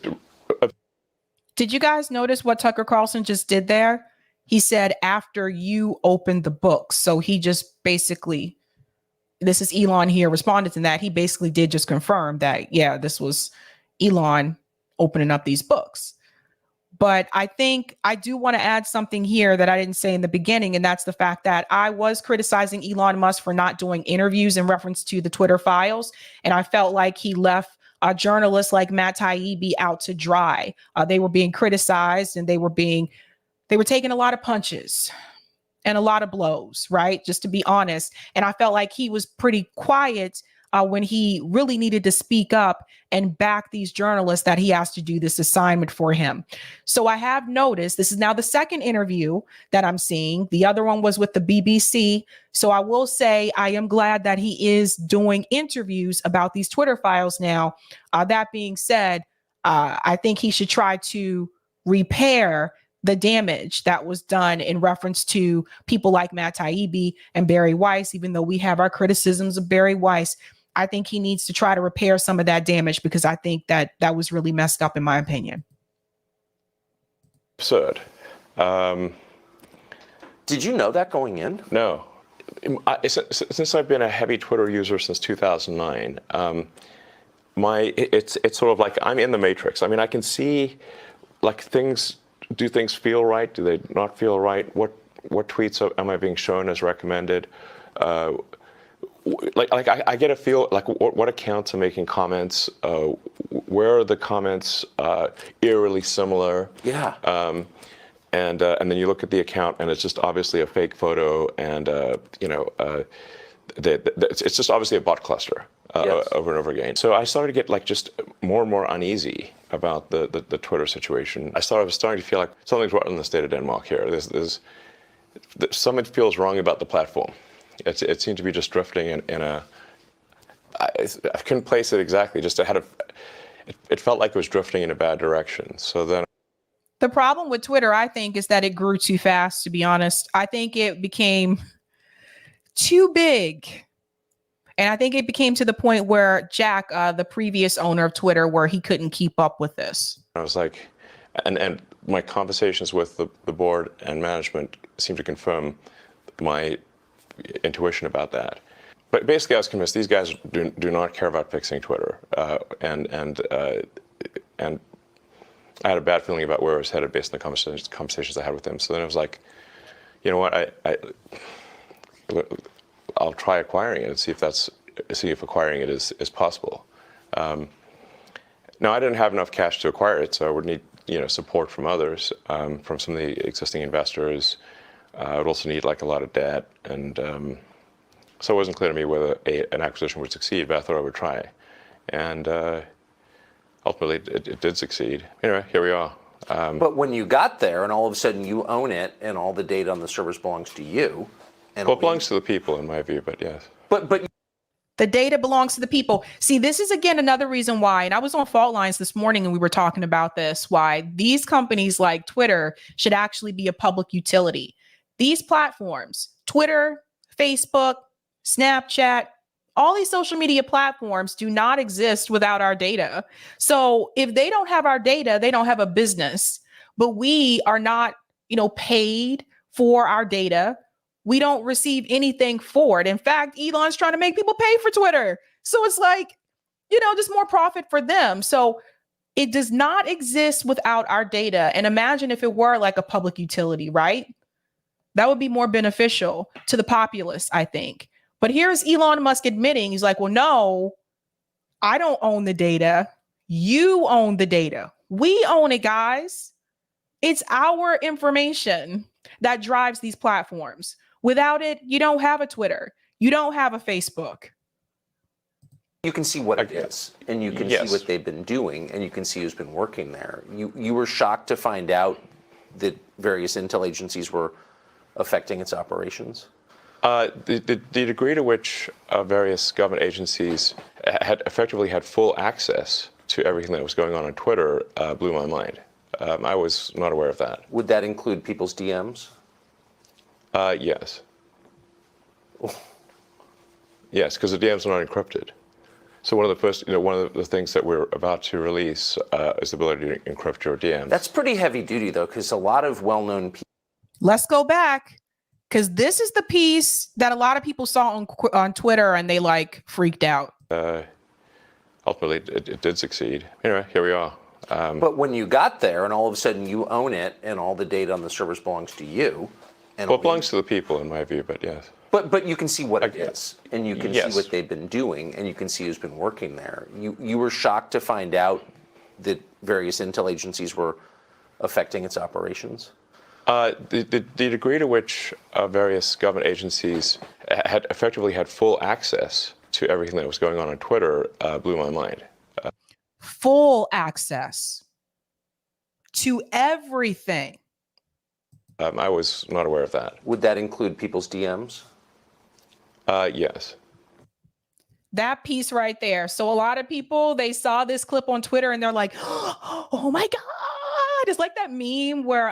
Did you guys notice what Tucker Carlson just did there? He said, after you opened the books. So he just basically... This is Elon here responded to that. He basically did just confirm that, yeah, this was Elon opening up these books. But I think I do want to add something here that I didn't say in the beginning, and that's the fact that I was criticizing Elon Musk for not doing interviews in reference to the Twitter files. And I felt like he left journalists like Matt Taibbi out to dry. They were being criticized and they were taking a lot of punches and a lot of blows, right? Just to be honest. And I felt like he was pretty quiet when he really needed to speak up and back these journalists that he asked to do this assignment for him. So I have noticed, this is now the second interview that I'm seeing. The other one was with the BBC. So I will say I am glad that he is doing interviews about these Twitter files now. That being said, I think he should try to repair the damage that was done in reference to people like Matt Taibbi and Barry Weiss. Even though we have our criticisms of Barry Weiss, I think he needs to try to repair some of that damage because I think that was really messed up in my opinion. Absurd. Did you know that going in? No. Since I've been a heavy Twitter user since 2009, it's sort of like I'm in the matrix. I mean, I can see like things. Do things feel right? Do they not feel right? What tweets am I being shown as recommended? I get a feel like what accounts are making comments. Where are the comments eerily similar? Yeah. And then you look at the account and it's just obviously a fake photo, and it's just obviously a bot cluster Yes. over and over again. So I started to get like just more and more uneasy about the Twitter situation. I was starting to feel like something's wrong in the state of Denmark here. There's something feels wrong about the platform. It seemed to be just drifting in a. I couldn't place it exactly. Just it felt like it was drifting in a bad direction. So then. The problem with Twitter, I think, is that it grew too fast, to be honest. I think it became too big. And I think it became to the point where Jack, the previous owner of Twitter, where he couldn't keep up with this. I was like, and my conversations with the board and management seemed to confirm my intuition about that. But basically, I was convinced these guys do not care about fixing Twitter, and I had a bad feeling about where it was headed based on the conversations I had with them. So then I was like, you know what, I'll try acquiring it and see if acquiring it is possible. Now, I didn't have enough cash to acquire it, so I would need support from others, from some of the existing investors. I would also need like a lot of debt, and so it wasn't clear to me whether an acquisition would succeed, but I thought I would try. And ultimately, it did succeed. Anyway, here we are. But when you got there and all of a sudden you own it and all the data on the servers belongs to you. Well, it belongs to the people in my view, but yes. But The data belongs to the people. See, this is again another reason why, and I was on Fault Lines this morning and we were talking about this, why these companies like Twitter should actually be a public utility. These platforms, Twitter, Facebook, Snapchat, all these social media platforms do not exist without our data. So if they don't have our data, they don't have a business. But we are not, paid for our data. We don't receive anything for it. In fact, Elon's trying to make people pay for Twitter. So it's like, just more profit for them. So it does not exist without our data. And imagine if it were like a public utility, right? That would be more beneficial to the populace, I think. But here's Elon Musk admitting, he's like, well, no, I don't own the data. You own the data. We own it, guys. It's our information that drives these platforms. Without it, you don't have a Twitter. You don't have a Facebook. You can see what it is, and you can see what they've been doing, and you can see who's been working there. You were shocked to find out that various intel agencies were affecting its operations? The degree to which various government agencies had effectively had full access to everything that was going on Twitter blew my mind. I was not aware of that. Would that include people's DMs? Yes. Yes, because the DMs are not encrypted. So one of the things that we're about to release is the ability to encrypt your DMs. That's pretty heavy duty, though, because a lot of well-known people. Let's go back, because this is the piece that a lot of people saw on Twitter and they freaked out. Ultimately, it did succeed. Anyway, here we are. But when you got there and all of a sudden you own it and all the data on the servers belongs to you. And well, it belongs to the people in my view, but yes. But you can see what it is, and you can see what they've been doing, and you can see who's been working there. You were shocked to find out that various intel agencies were affecting its operations? The degree to which various government agencies had effectively had full access to everything that was going on Twitter blew my mind. Full access to everything. I was not aware of that. Would that include people's DMs? Yes. That piece right there. So a lot of people, they saw this clip on Twitter and they're like, oh my God. It's like that meme where,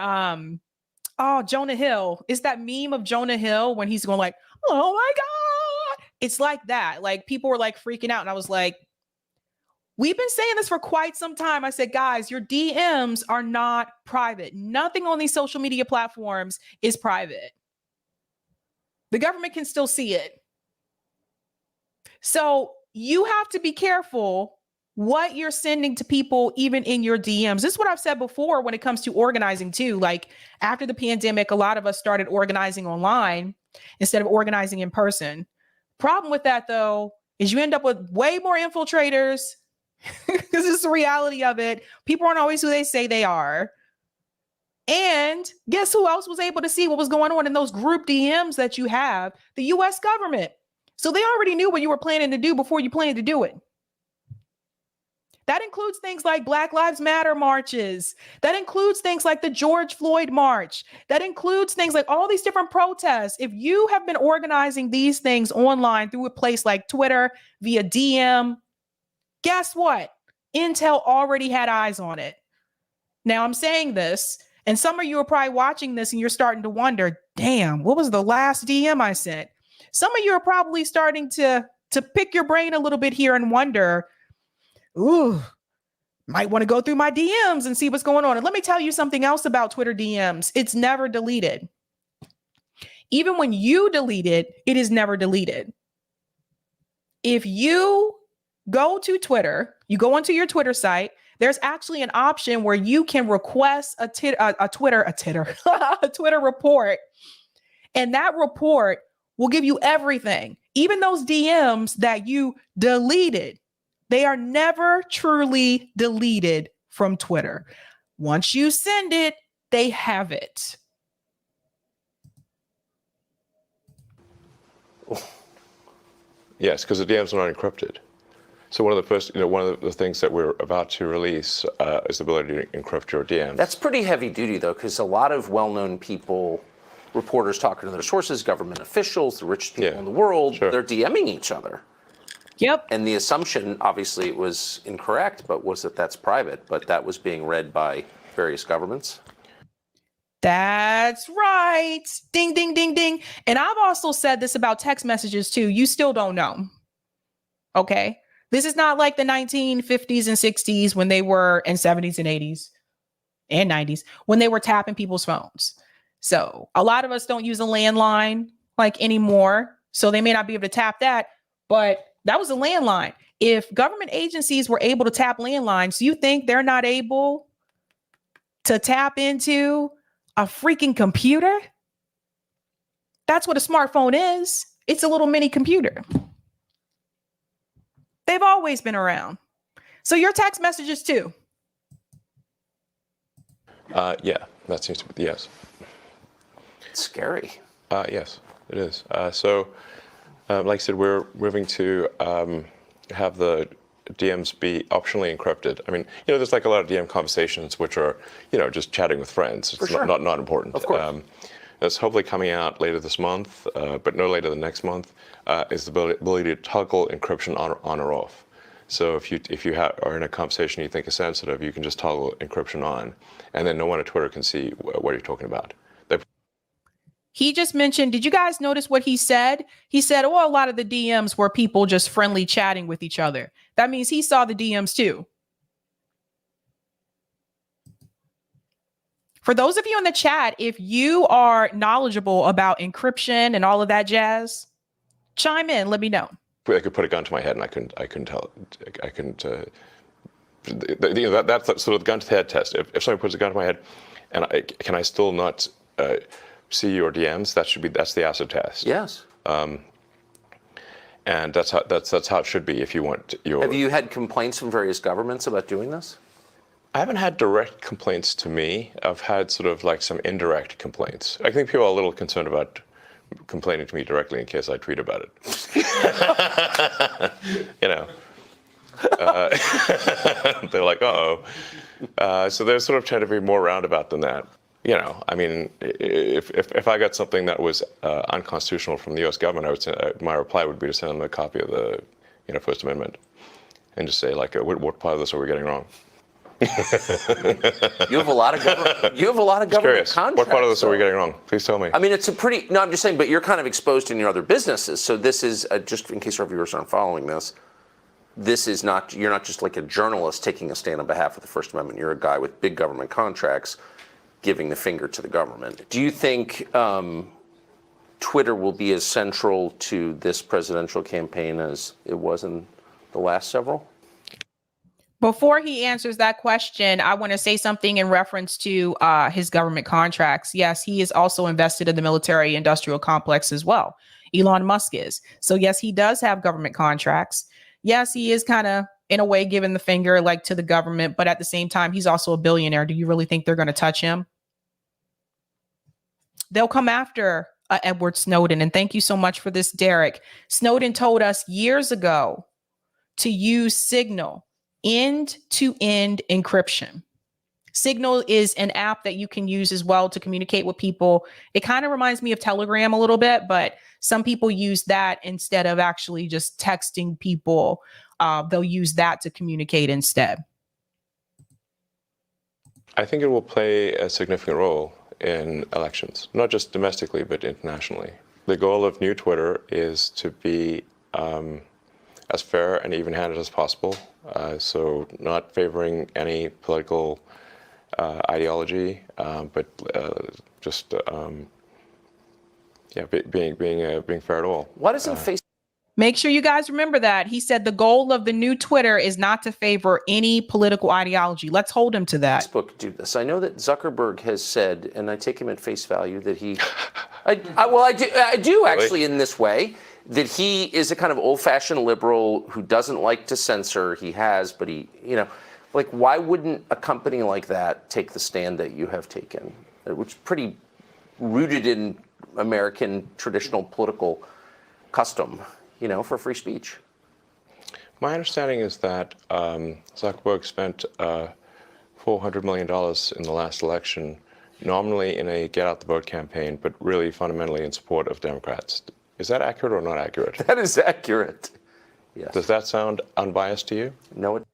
Jonah Hill. It's that meme of Jonah Hill when he's going like, oh my God. It's like that. Like people were freaking out. And I was like, we've been saying this for quite some time. I said, guys, your DMs are not private. Nothing on these social media platforms is private. The government can still see it. So you have to be careful what you're sending to people, even in your DMs. This is what I've said before when it comes to organizing too. Like after the pandemic, a lot of us started organizing online instead of organizing in person. Problem with that though, is you end up with way more infiltrators because it's the reality of it. People aren't always who they say they are. And guess who else was able to see what was going on in those group DMs that you have? The US government. So they already knew what you were planning to do before you planned to do it. That includes things like Black Lives Matter marches. That includes things like the George Floyd March. That includes things like all these different protests. If you have been organizing these things online through a place like Twitter, via DM, guess what? Intel already had eyes on it. Now I'm saying this, and some of you are probably watching this and you're starting to wonder, damn, what was the last DM I sent? Some of you are probably starting to pick your brain a little bit here and wonder, ooh, might want to go through my DMs and see what's going on. And let me tell you something else about Twitter DMs. It's never deleted. Even when you delete it, it is never deleted. If you go to Twitter, you go onto your Twitter site, there's actually an option where you can request a Twitter report. And that report will give you everything. Even those DMs that you deleted, they are never truly deleted from Twitter. Once you send it, they have it. Yes, because the DMs are not encrypted. So one of the things that we're about to release is the ability to encrypt your DMs. That's pretty heavy duty, though, because a lot of well-known people, reporters talking to their sources, government officials, the richest people in the world, they're DMing each other. Yep. And the assumption, obviously it was incorrect, but was that that's private, but that was being read by various governments. That's right. Ding, ding, ding, ding. And I've also said this about text messages too. You still don't know. Okay. This is not like the 1950s and 60s when they were, and 70s and 80s and 90s, when they were tapping people's phones. So a lot of us don't use a landline like anymore. So they may not be able to tap that, but that was a landline. If government agencies were able to tap landlines, do you think they're not able to tap into a freaking computer? That's what a smartphone is. It's a little mini computer. They've always been around. So your text messages too. Yeah, that seems to be, yes. It's scary. Yes, it is. Like I said, we're moving to have the DMs be optionally encrypted. I mean, there's like a lot of DM conversations which are, just chatting with friends. It's not important. Of course. That's hopefully coming out later this month, but no later than next month, is the ability to toggle encryption on or off. So if you are in a conversation you think is sensitive, you can just toggle encryption on, and then no one at Twitter can see what you're talking about. He just mentioned, did you guys notice what he said? He said, oh, a lot of the DMs were people just friendly chatting with each other. That means he saw the DMs too. For those of you in the chat, if you are knowledgeable about encryption and all of that jazz, chime in, let me know. I could put a gun to my head and I couldn't tell. I couldn't. That's sort of the gun to the head test. If somebody puts a gun to my head, and can I still not see your DMs? That's the acid test. Yes. And that's how it should be if you want your. Have you had complaints from various governments about doing this? I haven't had direct complaints to me. I've had sort of like some indirect complaints. I think people are a little concerned about complaining to me directly in case I tweet about it. They're like, uh-oh. So they're sort of trying to be more roundabout than that. I mean, if I got something that was unconstitutional from the U.S. government, I would say my reply would be to send them a copy of the First Amendment and just say, like, what part of this are we getting wrong? You have a lot of government. You have a lot of government contracts. What part of this are we getting wrong? Please tell me. I mean, it's a pretty. No, I'm just saying. But you're kind of exposed in your other businesses. So this is just in case our viewers aren't following this. This is not. You're not just like a journalist taking a stand on behalf of the First Amendment. You're a guy with big government contracts, giving the finger to the government. Do you think Twitter will be as central to this presidential campaign as it was in the last several? Before he answers that question, I want to say something in reference to his government contracts. Yes, he is also invested in the military industrial complex as well. Elon Musk is. So yes, he does have government contracts. Yes, he is kind of, in a way, giving the finger like to the government, but at the same time, he's also a billionaire. Do you really think they're going to touch him? They'll come after Edward Snowden. And thank you so much for this, Derek. Snowden told us years ago to use Signal end-to-end encryption. Signal is an app that you can use as well to communicate with people. It kind of reminds me of Telegram a little bit, but some people use that instead of actually just texting people. They'll use that to communicate instead. I think it will play a significant role in elections, not just domestically, but internationally. The goal of New Twitter is to be as fair and even-handed as possible. So not favoring any political ideology, but just being fair to all. Why doesn't Facebook? Make sure you guys remember that. He said the goal of the new Twitter is not to favor any political ideology. Let's hold him to that. Facebook do this. I know that Zuckerberg has said, and I take him at face value, that he, I do actually in this way, that he is a kind of old-fashioned liberal who doesn't like to censor. He has, but he, like, why wouldn't a company like that take the stand that you have taken, which is pretty rooted in American traditional political custom, for free speech? My understanding is that Zuckerberg spent $400 million in the last election, nominally in a get-out-the-vote campaign, but really fundamentally in support of Democrats. Is that accurate or not accurate? That is accurate. Yes. Does that sound unbiased to you? No,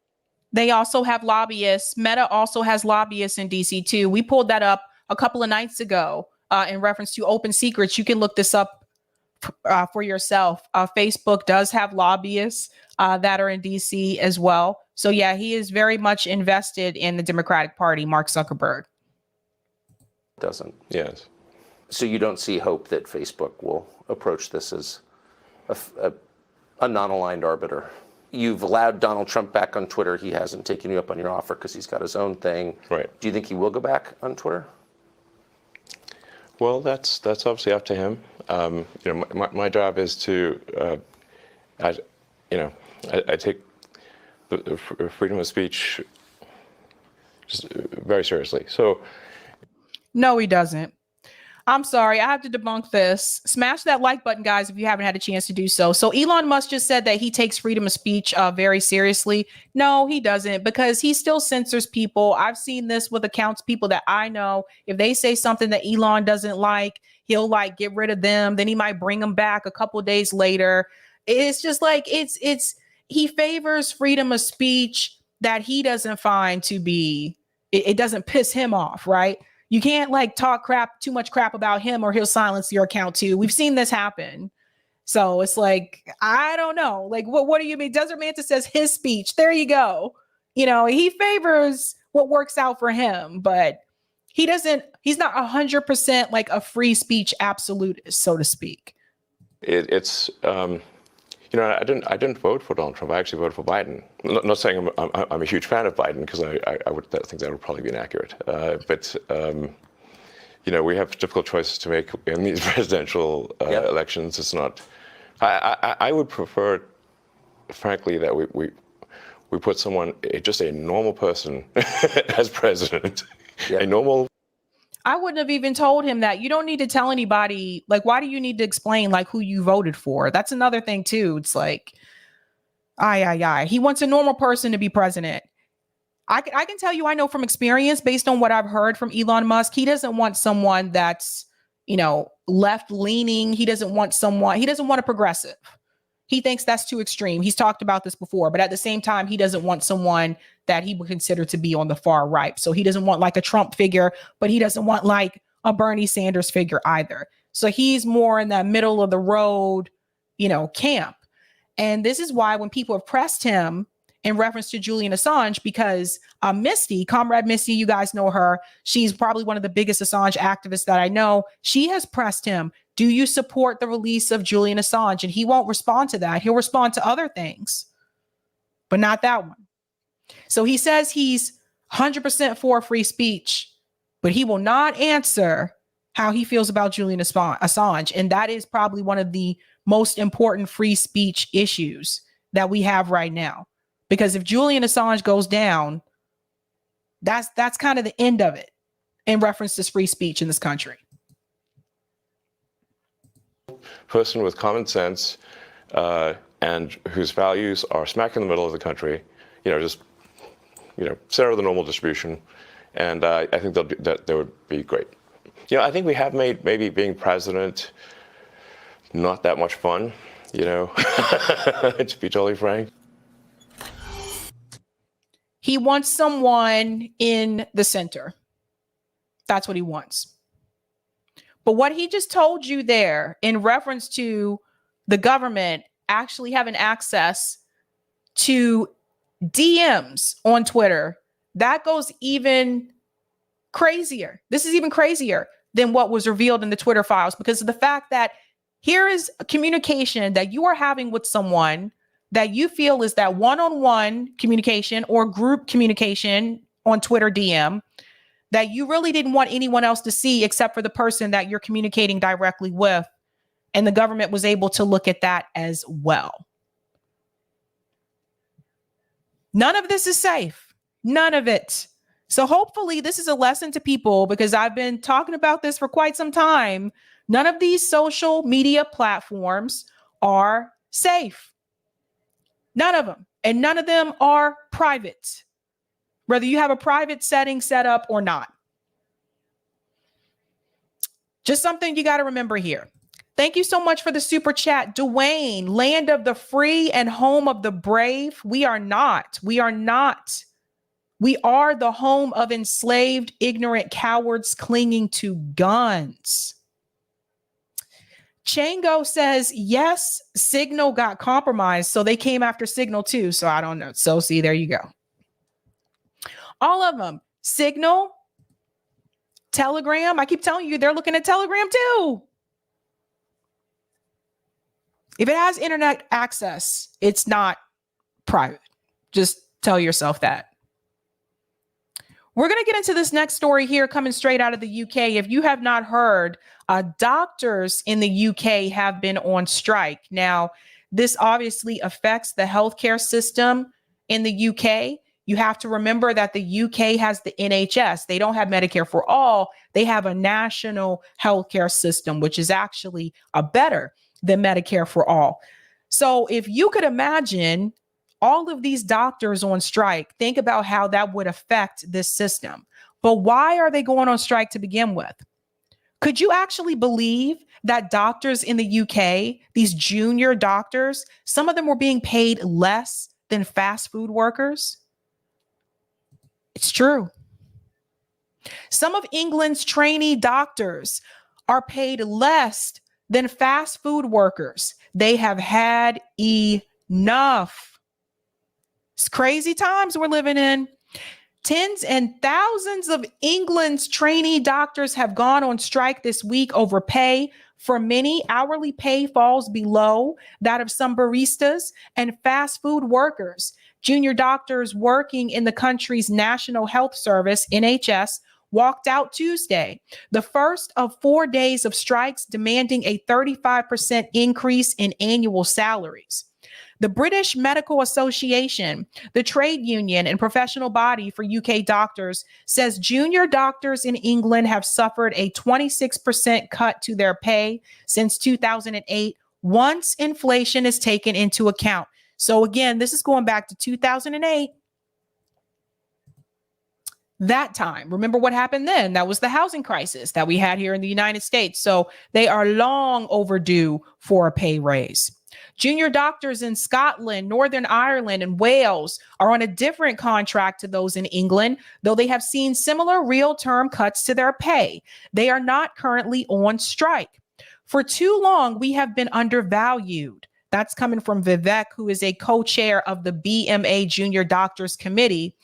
They also have lobbyists. Meta also has lobbyists in DC too. We pulled that up a couple of nights ago in reference to open secrets. You can look this up for yourself. Facebook does have lobbyists that are in DC as well. So yeah, he is very much invested in the Democratic Party, Mark Zuckerberg. doesn't. Yes. So you don't see hope that Facebook will approach this as a non-aligned arbiter? You've allowed Donald Trump back on Twitter. He hasn't taken you up on your offer because he's got his own thing. Right. Do you think he will go back on Twitter? Well, that's obviously up to him. My job is to, I take the freedom of speech just very seriously. So. No, he doesn't. I'm sorry. I have to debunk this. Smash that like button, guys, if you haven't had a chance to do so. So Elon Musk just said that he takes freedom of speech very seriously. No, he doesn't, because he still censors people. I've seen this with accounts, people that I know. If they say something that Elon doesn't like, he'll like get rid of them. Then he might bring them back a couple of days later. It's just like he favors freedom of speech that he doesn't find to be, it doesn't piss him off, right? You can't like talk too much crap about him or he'll silence your account too. We've seen this happen. So it's like, I don't know. Like, what do you mean? Desert Manta says his speech. There you go. He favors what works out for him, but he's not 100% like a free speech absolutist, so to speak. I didn't vote for Donald Trump. I actually voted for Biden. Not saying I'm a huge fan of Biden, because I would think that would probably be inaccurate. But we have difficult choices to make in these presidential elections. It's not. I would prefer, frankly, that we put someone, just a normal person, as president. Yeah. A normal. I wouldn't have even told him that. You don't need to tell anybody. Like, why do you need to explain like who you voted for? That's another thing too. It's like, he wants a normal person to be president. I can tell you, I know from experience, based on what I've heard from Elon Musk, he doesn't want someone that's, left leaning. He doesn't want a progressive. He thinks that's too extreme. He's talked about this before, but at the same time, he doesn't want someone that he would consider to be on the far right. So he doesn't want like a Trump figure, but he doesn't want like a Bernie Sanders figure either. So he's more in that middle of the road, camp. And this is why when people have pressed him in reference to Julian Assange, because Comrade Misty, you guys know her. She's probably one of the biggest Assange activists that I know. She has pressed him. Do you support the release of Julian Assange? And he won't respond to that. He'll respond to other things, but not that one. So he says he's 100% for free speech, but he will not answer how he feels about Julian Assange. And that is probably one of the most important free speech issues that we have right now. Because if Julian Assange goes down, that's kind of the end of it in reference to free speech in this country. Person with common sense and whose values are smack in the middle of the country, center of the normal distribution, and I think that would be great. I think we have made maybe being president not that much fun, to be totally frank. He wants someone in the center. That's what he wants. But what he just told you there in reference to the government actually having access to DMs on Twitter, that goes even crazier. This is even crazier than what was revealed in the Twitter files, because of the fact that here is a communication that you are having with someone that you feel is that one-on-one communication or group communication on Twitter DM that you really didn't want anyone else to see except for the person that you're communicating directly with. And the government was able to look at that as well. None of this is safe. None of it. So hopefully this is a lesson to people, because I've been talking about this for quite some time. None of these social media platforms are safe. None of them. And none of them are private, whether you have a private setting set up or not. Just something you got to remember here. Thank you so much for the super chat. Dwayne, land of the free and home of the brave. We are not. We are not. We are the home of enslaved, ignorant cowards clinging to guns. Chango says, yes, Signal got compromised, so they came after Signal too. So I don't know. So see, there you go. All of them. Signal, Telegram. I keep telling you, they're looking at Telegram too. If it has internet access, it's not private. Just tell yourself that. We're going to get into this next story here coming straight out of the UK. If you have not heard, doctors in the UK have been on strike. Now, this obviously affects the healthcare system in the UK. You have to remember that the UK has the NHS. They don't have Medicare for all. They have a national healthcare system, which is actually better than Medicare for all. So if you could imagine all of these doctors on strike, think about how that would affect this system. But why are they going on strike to begin with? Could you actually believe that doctors in the UK, these junior doctors, some of them were being paid less than fast food workers? It's true. Some of England's trainee doctors are paid less than fast food workers. They have had enough. It's crazy times we're living in. Tens and thousands of England's trainee doctors have gone on strike this week over pay. For many, hourly pay falls below that of some baristas and fast food workers. Junior doctors working in the country's National Health Service, NHS, walked out Tuesday, the first of 4 days of strikes demanding a 35% increase in annual salaries. The British Medical Association, the trade union and professional body for UK doctors, says junior doctors in England have suffered a 26% cut to their pay since 2008, once inflation is taken into account. So again, this is going back to 2008. That time, remember what happened then? That was the housing crisis that we had here in the United States. So they are long overdue for a pay raise. Junior doctors in Scotland, Northern Ireland, and Wales are on a different contract to those in England, though they have seen similar real-term cuts to their pay. They are not currently on strike. For too long, we have been undervalued. That's coming from Vivek, who is a co-chair of the BMA Junior Doctors Committee,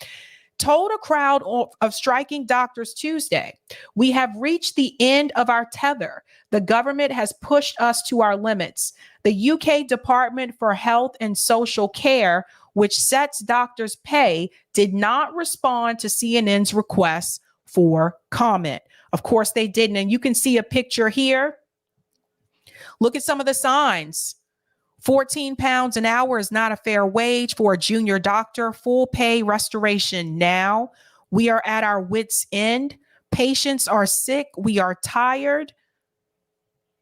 told a crowd of striking doctors Tuesday, "We have reached the end of our tether. The government has pushed us to our limits. The UK Department for Health and Social Care, which sets doctors' pay, did not respond to CNN's requests for comment." Of course, they didn't. And you can see a picture here. Look at some of the signs. 14 pounds an hour is not a fair wage for a junior doctor. Full pay restoration now. We are at our wits' end. Patients are sick. We are tired.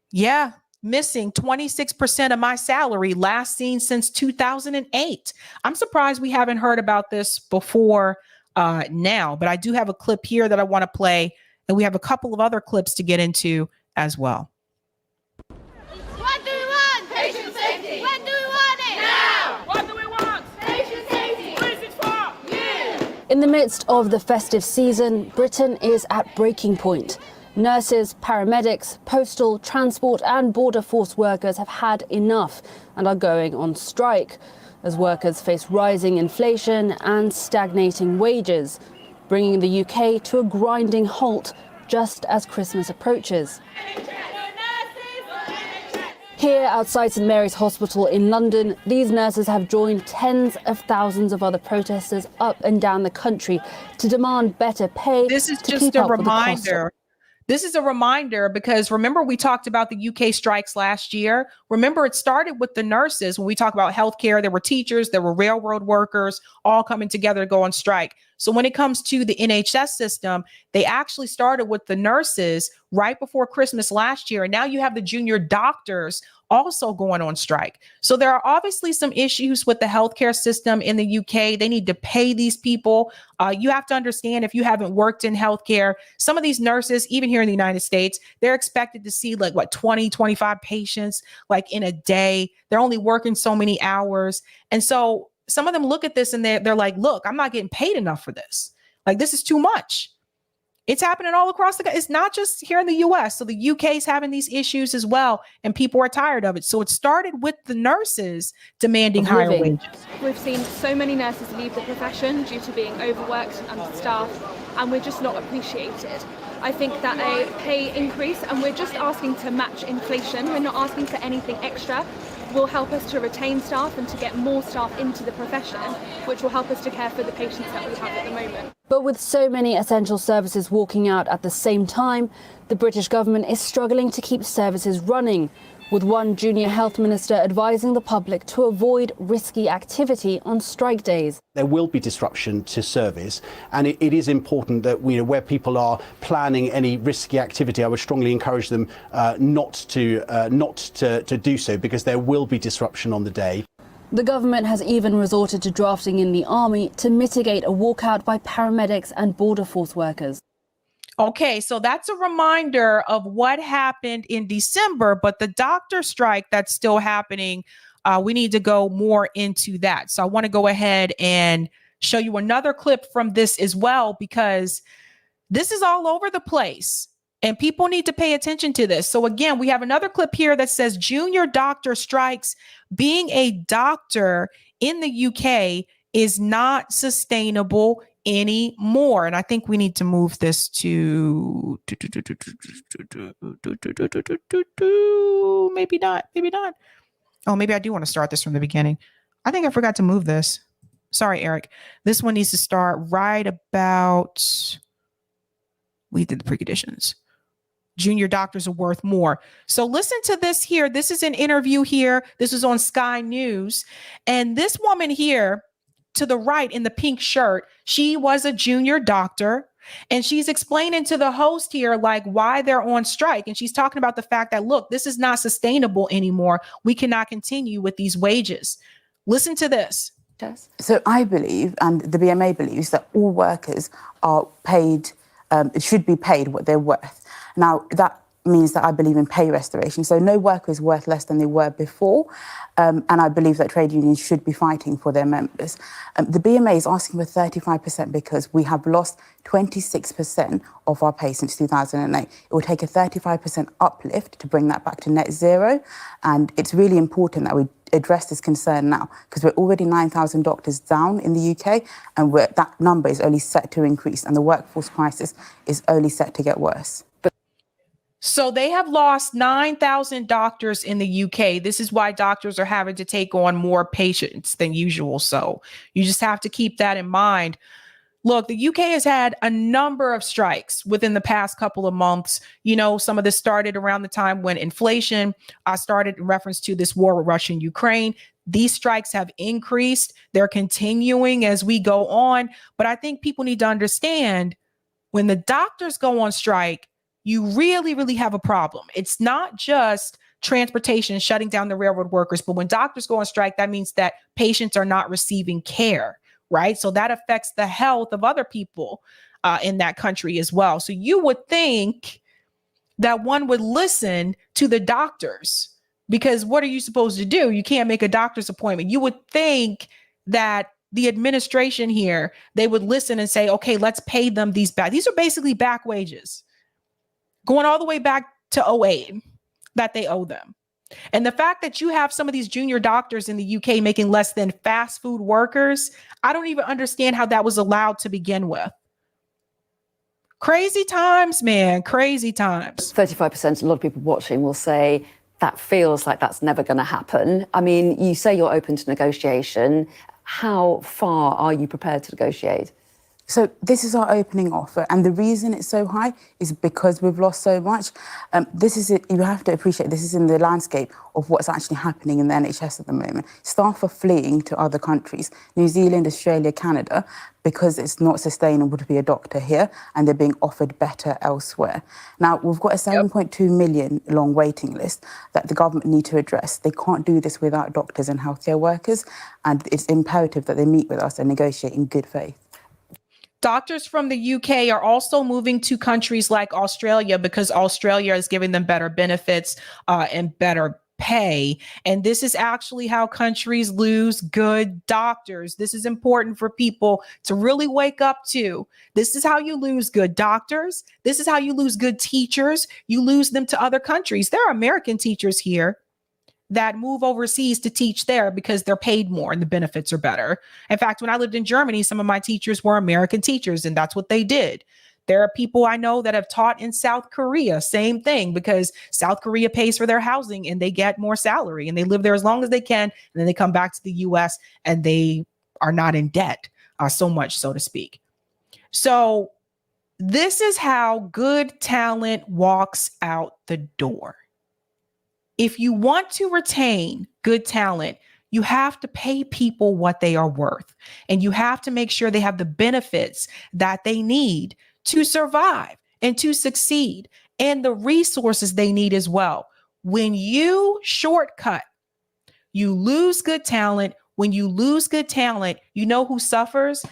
Yeah, missing 26% of my salary, last seen since 2008. I'm surprised we haven't heard about this before now, but I do have a clip here that I want to play, and we have a couple of other clips to get into as well. What do we want? Patient safety. When do we want it? Now. What do we want? Patient safety. What is it for? You. In the midst of the festive season, Britain is at breaking point. Nurses, paramedics, postal, transport and border force workers have had enough and are going on strike as workers face rising inflation and stagnating wages, bringing the UK to a grinding halt just as Christmas approaches. Here outside St Mary's Hospital in London, these nurses have joined tens of thousands of other protesters up and down the country to demand better pay. This is just a reminder. This is a reminder because remember we talked about the UK strikes last year. Remember it started with the nurses. When we talk about healthcare, there were teachers, there were railroad workers, all coming together to go on strike. So when it comes to the NHS system, they actually started with the nurses right before Christmas last year. And now you have the junior doctors also going on strike. So there are obviously some issues with the healthcare system in the UK. They need to pay these people. You have to understand, if you haven't worked in healthcare, some of these nurses, even here in the United States, they're expected to see 20, 25 patients in a day. They're only working so many hours. And so some of them look at this and they're like, look, I'm not getting paid enough for this. This is too much. It's happening all across it's not just here in the US. So the UK is having these issues as well, and people are tired of it. So it started with the nurses demanding higher wages. We've seen so many nurses leave the profession due to being overworked and understaffed, and we're just not appreciated. I think that a pay increase, and we're just asking to match inflation, we're not asking for anything extra, will help us to retain staff and to get more staff into the profession, which will help us to care for the patients that we have at the moment. But with so many essential services walking out at the same time, the British government is struggling to keep services running, with one junior health minister advising the public to avoid risky activity on strike days. There will be disruption to service, and it is important that where people are planning any risky activity, I would strongly encourage them not to do so, because there will be disruption on the day. The government has even resorted to drafting in the army to mitigate a walkout by paramedics and border force workers. Okay, so that's a reminder of what happened in December, but the doctor strike that's still happening, we need to go more into that. So I want to go ahead and show you another clip from this as well, because this is all over the place and people need to pay attention to this. So again, we have another clip here that says junior doctor strikes. Being a doctor in the UK is not sustainable anymore. And I think we need to move this to maybe not. Oh, maybe I do want to start this from the beginning. I think I forgot to move this. Sorry, Eric. This one needs to start right about, we did the preconditions. Junior doctors are worth more. So listen to this here. This is an interview here. This is on Sky News. And this woman here to the right in the pink shirt, she was a junior doctor, and she's explaining to the host here why they're on strike. And she's talking about the fact that, look, this is not sustainable anymore. We cannot continue with these wages. Listen to this. So I believe, and the BMA believes, that all workers are paid, should be paid what they're worth. Now, that means that I believe in pay restoration. So no worker is worth less than they were before. And I believe that trade unions should be fighting for their members. The BMA is asking for 35% because we have lost 26% of our pay since 2008. It will take a 35% uplift to bring that back to net zero. And it's really important that we address this concern now, because we're already 9,000 doctors down in the UK, and that number is only set to increase, and the workforce crisis is only set to get worse. So they have lost 9,000 doctors in the UK. This is why doctors are having to take on more patients than usual. So you just have to keep that in mind. Look, the UK has had a number of strikes within the past couple of months. Some of this started around the time when inflation started in reference to this war with Russia and Ukraine. These strikes have increased. They're continuing as we go on. But I think people need to understand, when the doctors go on strike, you really, really have a problem. It's not just transportation shutting down the railroad workers, but when doctors go on strike, that means that patients are not receiving care, right? So that affects the health of other people in that country as well. So you would think that one would listen to the doctors, because what are you supposed to do? You can't make a doctor's appointment. You would think that the administration here, they would listen and say, okay, let's pay them these back. These are basically back wages, going all the way back to 2008 that they owe them. And the fact that you have some of these junior doctors in the UK making less than fast food workers, I don't even understand how that was allowed to begin with. Crazy times, man, crazy times. 35%, a lot of people watching will say that feels like that's never going to happen. I mean, you say you're open to negotiation. How far are you prepared to negotiate? So this is our opening offer, and the reason it's so high is because we've lost so much. You have to appreciate this is in the landscape of what's actually happening in the NHS at the moment. Staff are fleeing to other countries, New Zealand, Australia, Canada, because it's not sustainable to be a doctor here, and they're being offered better elsewhere. Now, we've got a 7.2 million long waiting list that the government need to address. They can't do this without doctors and healthcare workers, and it's imperative that they meet with us and negotiate in good faith. Doctors from the UK are also moving to countries like Australia because Australia is giving them better benefits and better pay. And this is actually how countries lose good doctors. This is important for people to really wake up to. This is how you lose good doctors. This is how you lose good teachers. You lose them to other countries. There are American teachers here that move overseas to teach there because they're paid more and the benefits are better. In fact, when I lived in Germany, some of my teachers were American teachers, and that's what they did. There are people I know that have taught in South Korea, same thing, because South Korea pays for their housing and they get more salary and they live there as long as they can. And then they come back to the US and they are not in debt so much, so to speak. So this is how good talent walks out the door. If you want to retain good talent, you have to pay people what they are worth, and you have to make sure they have the benefits that they need to survive and to succeed, and the resources they need as well. When you shortcut, you lose good talent. When you lose good talent, you know who suffers?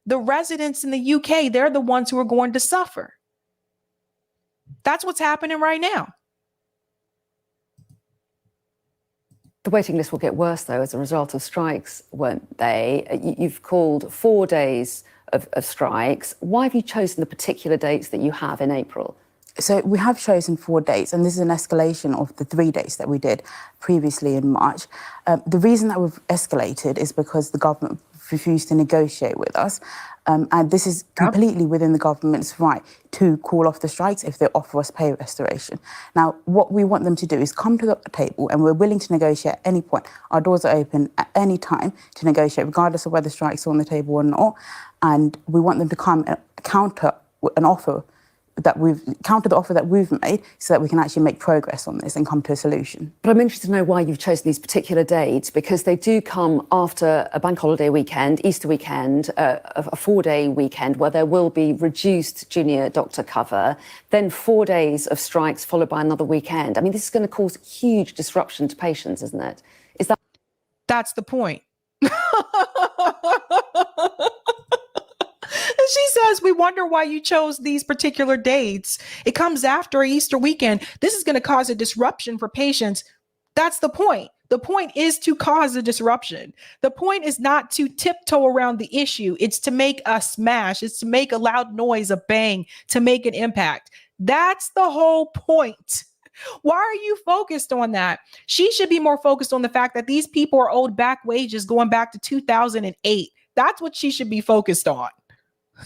The residents in the UK, they're the ones who are going to suffer. That's what's happening right now. The waiting list will get worse, though, as a result of strikes, won't they? You've called 4 days of strikes. Why have you chosen the particular dates that you have in April? So we have chosen 4 dates, and this is an escalation of the 3 dates that we did previously in March. The reason that we've escalated is because the government refused to negotiate with us. And this is completely within the government's right to call off the strikes if they offer us pay restoration. Now, what we want them to do is come to the table, and we're willing to negotiate at any point. Our doors are open at any time to negotiate, regardless of whether strikes are on the table or not. And we want them to come and counter the offer that we've made, so that we can actually make progress on this and come to a solution. But I'm interested to know why you've chosen these particular dates, because they do come after a bank holiday weekend, Easter weekend, a 4-day weekend where there will be reduced junior doctor cover, then 4 days of strikes followed by another weekend. I mean, this is going to cause huge disruption to patients, isn't it? That's the point. She says, we wonder why you chose these particular dates. It comes after Easter weekend. This is going to cause a disruption for patients. That's the point. The point is to cause a disruption. The point is not to tiptoe around the issue. It's to make a smash. It's to make a loud noise, a bang, to make an impact. That's the whole point. Why are you focused on that? She should be more focused on the fact that these people are owed back wages going back to 2008. That's what she should be focused on.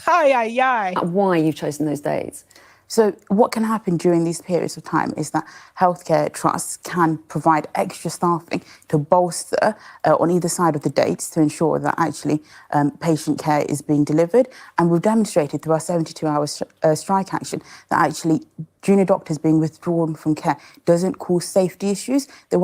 Why you've chosen those dates? So what can happen during these periods of time is that healthcare trusts can provide extra staffing to bolster on either side of the dates to ensure that actually patient care is being delivered. And we've demonstrated through our 72-hour strike action that actually junior doctors being withdrawn from care doesn't cause safety issues. There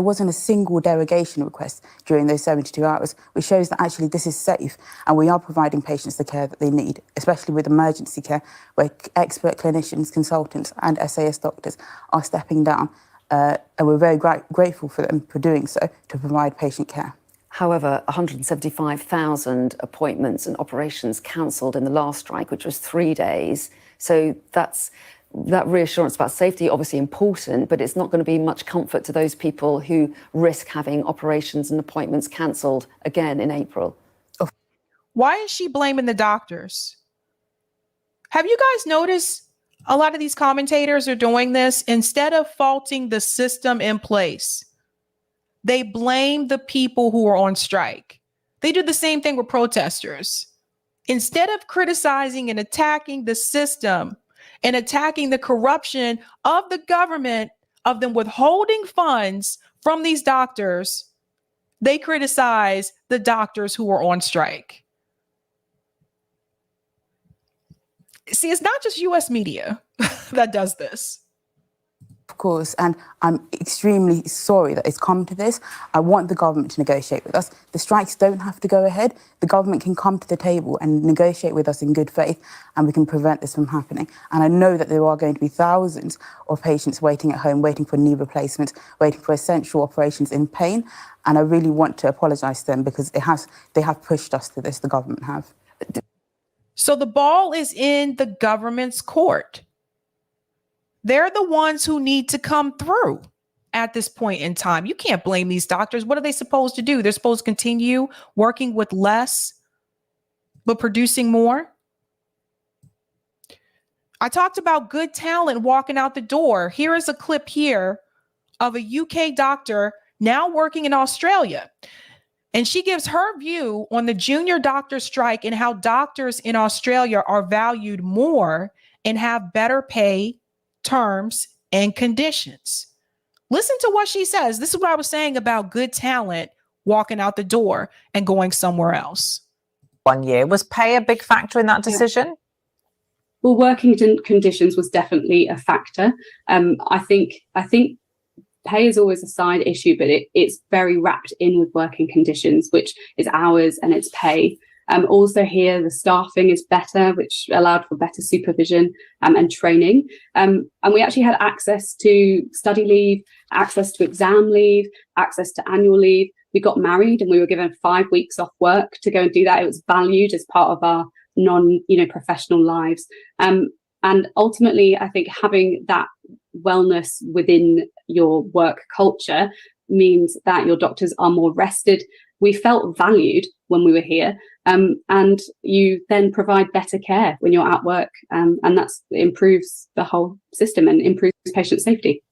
wasn't a single derogation request during those 72 hours, which shows that actually this is safe and we are providing patients the care that they need, especially with emergency care, where expert clinicians, consultants and SAS doctors are stepping down. And we're very grateful for them for doing so to provide patient care. However, 175,000 appointments and operations cancelled in the last strike, which was 3 days. So that reassurance about safety, obviously important, but it's not going to be much comfort to those people who risk having operations and appointments cancelled again in April. Why is she blaming the doctors? Have you guys noticed a lot of these commentators are doing this? Instead of faulting the system in place, they blame the people who are on strike. They do the same thing with protesters. Instead of criticizing and attacking the system, and attacking the corruption of the government, of them withholding funds from these doctors, they criticize the doctors who are on strike. See, it's not just US media that does this. Of course, and I'm extremely sorry that it's come to this. I want the government to negotiate with us. The strikes don't have to go ahead. The government can come to the table and negotiate with us in good faith, and we can prevent this from happening. And I know that there are going to be thousands of patients waiting at home, waiting for knee replacements, waiting for essential operations in pain. And I really want to apologise to them because they have pushed us to this, the government have. So the ball is in the government's court. They're the ones who need to come through at this point in time. You can't blame these doctors. What are they supposed to do? They're supposed to continue working with less, but producing more. I talked about good talent walking out the door. Here is a clip here of a UK doctor now working in Australia. And she gives her view on the junior doctor strike and how doctors in Australia are valued more and have better pay, terms, and conditions. Listen to what she says. This is what I was saying about good talent walking out the door and going somewhere else. 1 year. Was pay a big factor in that decision? Well, working conditions was definitely a factor. I think pay is always a side issue, but it's very wrapped in with working conditions, which is hours and it's pay. Also here, the staffing is better, which allowed for better supervision and training. And we actually had access to study leave, access to exam leave, access to annual leave. We got married and we were given 5 weeks off work to go and do that. It was valued as part of our professional lives. And ultimately, I think having that wellness within your work culture means that your doctors are more rested. We felt valued when we were here, and you then provide better care when you're at work, and that improves the whole system and improves patient safety.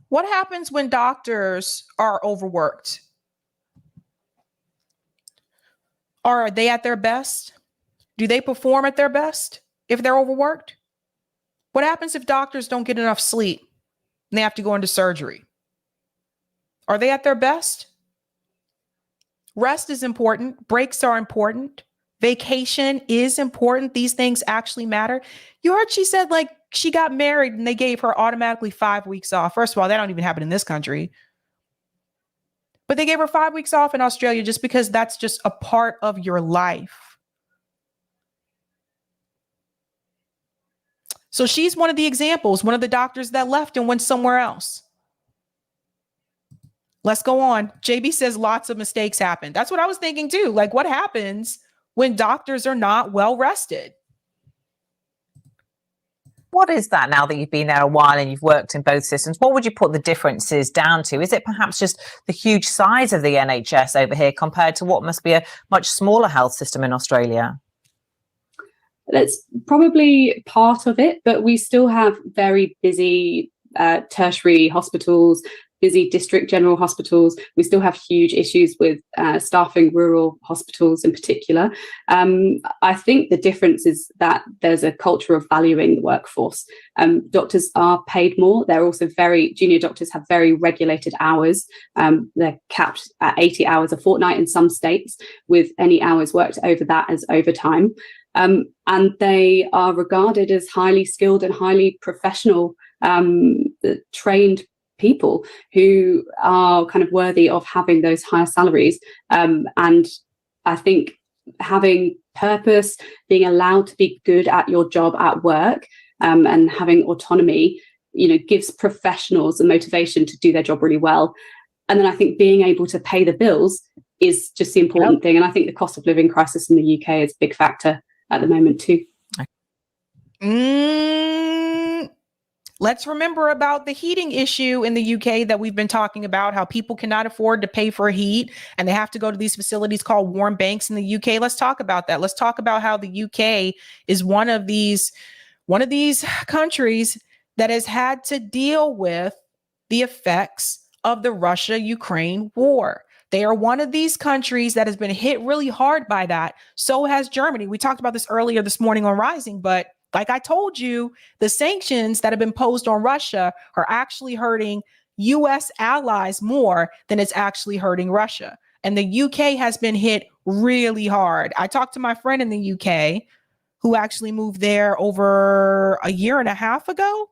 What happens when doctors are overworked? Are they at their best? Do they perform at their best if they're overworked? What happens if doctors don't get enough sleep and they have to go into surgery? Are they at their best? Rest is important. Breaks are important. Vacation is important. These things actually matter. You heard she said like she got married and they gave her automatically 5 weeks off. First of all, that don't even happen in this country. But they gave her 5 weeks off in Australia just because that's just a part of your life. So she's one of the examples, one of the doctors that left and went somewhere else. Let's go on. JB says lots of mistakes happen. That's what I was thinking too. Like what happens when doctors are not well rested? What is that now that you've been there a while and you've worked in both systems? What would you put the differences down to? Is it perhaps just the huge size of the NHS over here compared to what must be a much smaller health system in Australia? That's probably part of it, but we still have very busy tertiary hospitals, busy district general hospitals. We still have huge issues with staffing rural hospitals in particular. I think the difference is that there's a culture of valuing the workforce. Doctors are paid more. They're also junior doctors have very regulated hours. They're capped at 80 hours a fortnight in some states, with any hours worked over that as overtime. And they are regarded as highly skilled and highly professional, trained people who are kind of worthy of having those higher salaries. And I think having purpose, being allowed to be good at your job at work, and having autonomy, gives professionals the motivation to do their job really well. And then I think being able to pay the bills is just the important thing. And I think the cost of living crisis in the UK is a big factor at the moment too. Let's remember about the heating issue in the UK that we've been talking about, how people cannot afford to pay for heat and they have to go to these facilities called warm banks in the UK. Let's talk about that. Let's talk about how the UK is one of these countries that has had to deal with the effects of the Russia-Ukraine war. They are one of these countries that has been hit really hard by that. So has Germany. We talked about this earlier this morning on Rising, but like I told you, the sanctions that have been imposed on Russia are actually hurting U.S. allies more than it's actually hurting Russia. And the UK has been hit really hard. I talked to my friend in the UK who actually moved there over a year and a half ago.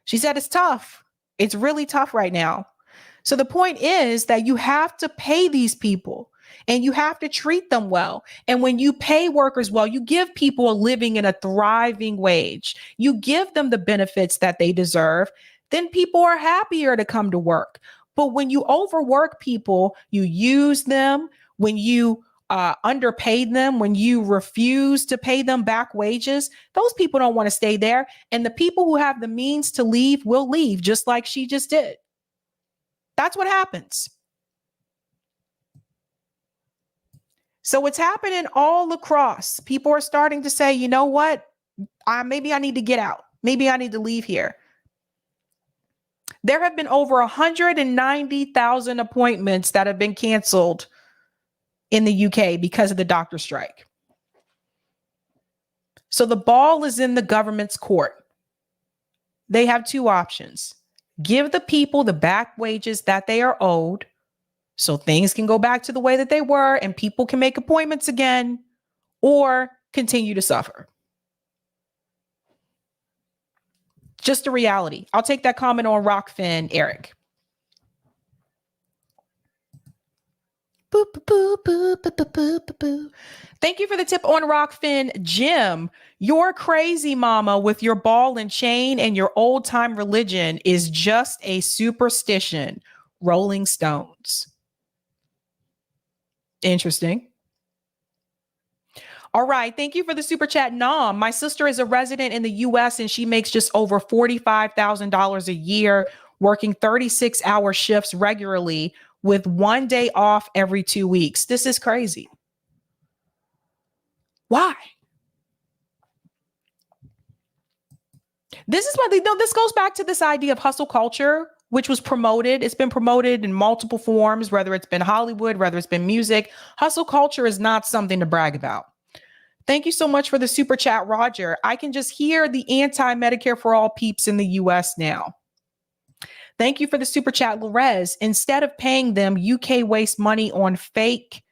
She said it's tough. It's really tough right now. So the point is that you have to pay these people and you have to treat them well. And when you pay workers well, you give people a living and a thriving wage. You give them the benefits that they deserve. Then people are happier to come to work. But when you overwork people, you use them, when you underpaid them, when you refuse to pay them back wages, those people don't want to stay there. And the people who have the means to leave will leave, just like she just did. That's what happens. So it's happening all across. People are starting to say, you know what? Maybe I need to get out. Maybe I need to leave here. There have been over 190,000 appointments that have been canceled in the UK because of the doctor strike. So the ball is in the government's court. They have two options. Give the people the back wages that they are owed so things can go back to the way that they were and people can make appointments again, or continue to suffer. Just a reality. I'll take that comment on Rockfin, Eric. Boo, boo, boo, boo, boo, boo, boo, boo, boo. Thank you for the tip on Rockfin, Jim. Your crazy mama with your ball and chain and your old time religion is just a superstition. Rolling Stones. Interesting. All right. Thank you for the super chat, Nam. My sister is a resident in the U.S. and she makes just over $45,000 a year, working 36-hour shifts regularly with 1 day off every 2 weeks. This is crazy. Why? This is why this goes back to this idea of hustle culture, which was promoted. It's been promoted in multiple forms, whether it's been Hollywood, whether it's been music. Hustle culture is not something to brag about. Thank you so much for the super chat, Roger. I can just hear the anti-Medicare for all peeps in the US now. Thank you for the super chat, Lorez. Instead of paying them, UK waste money on fake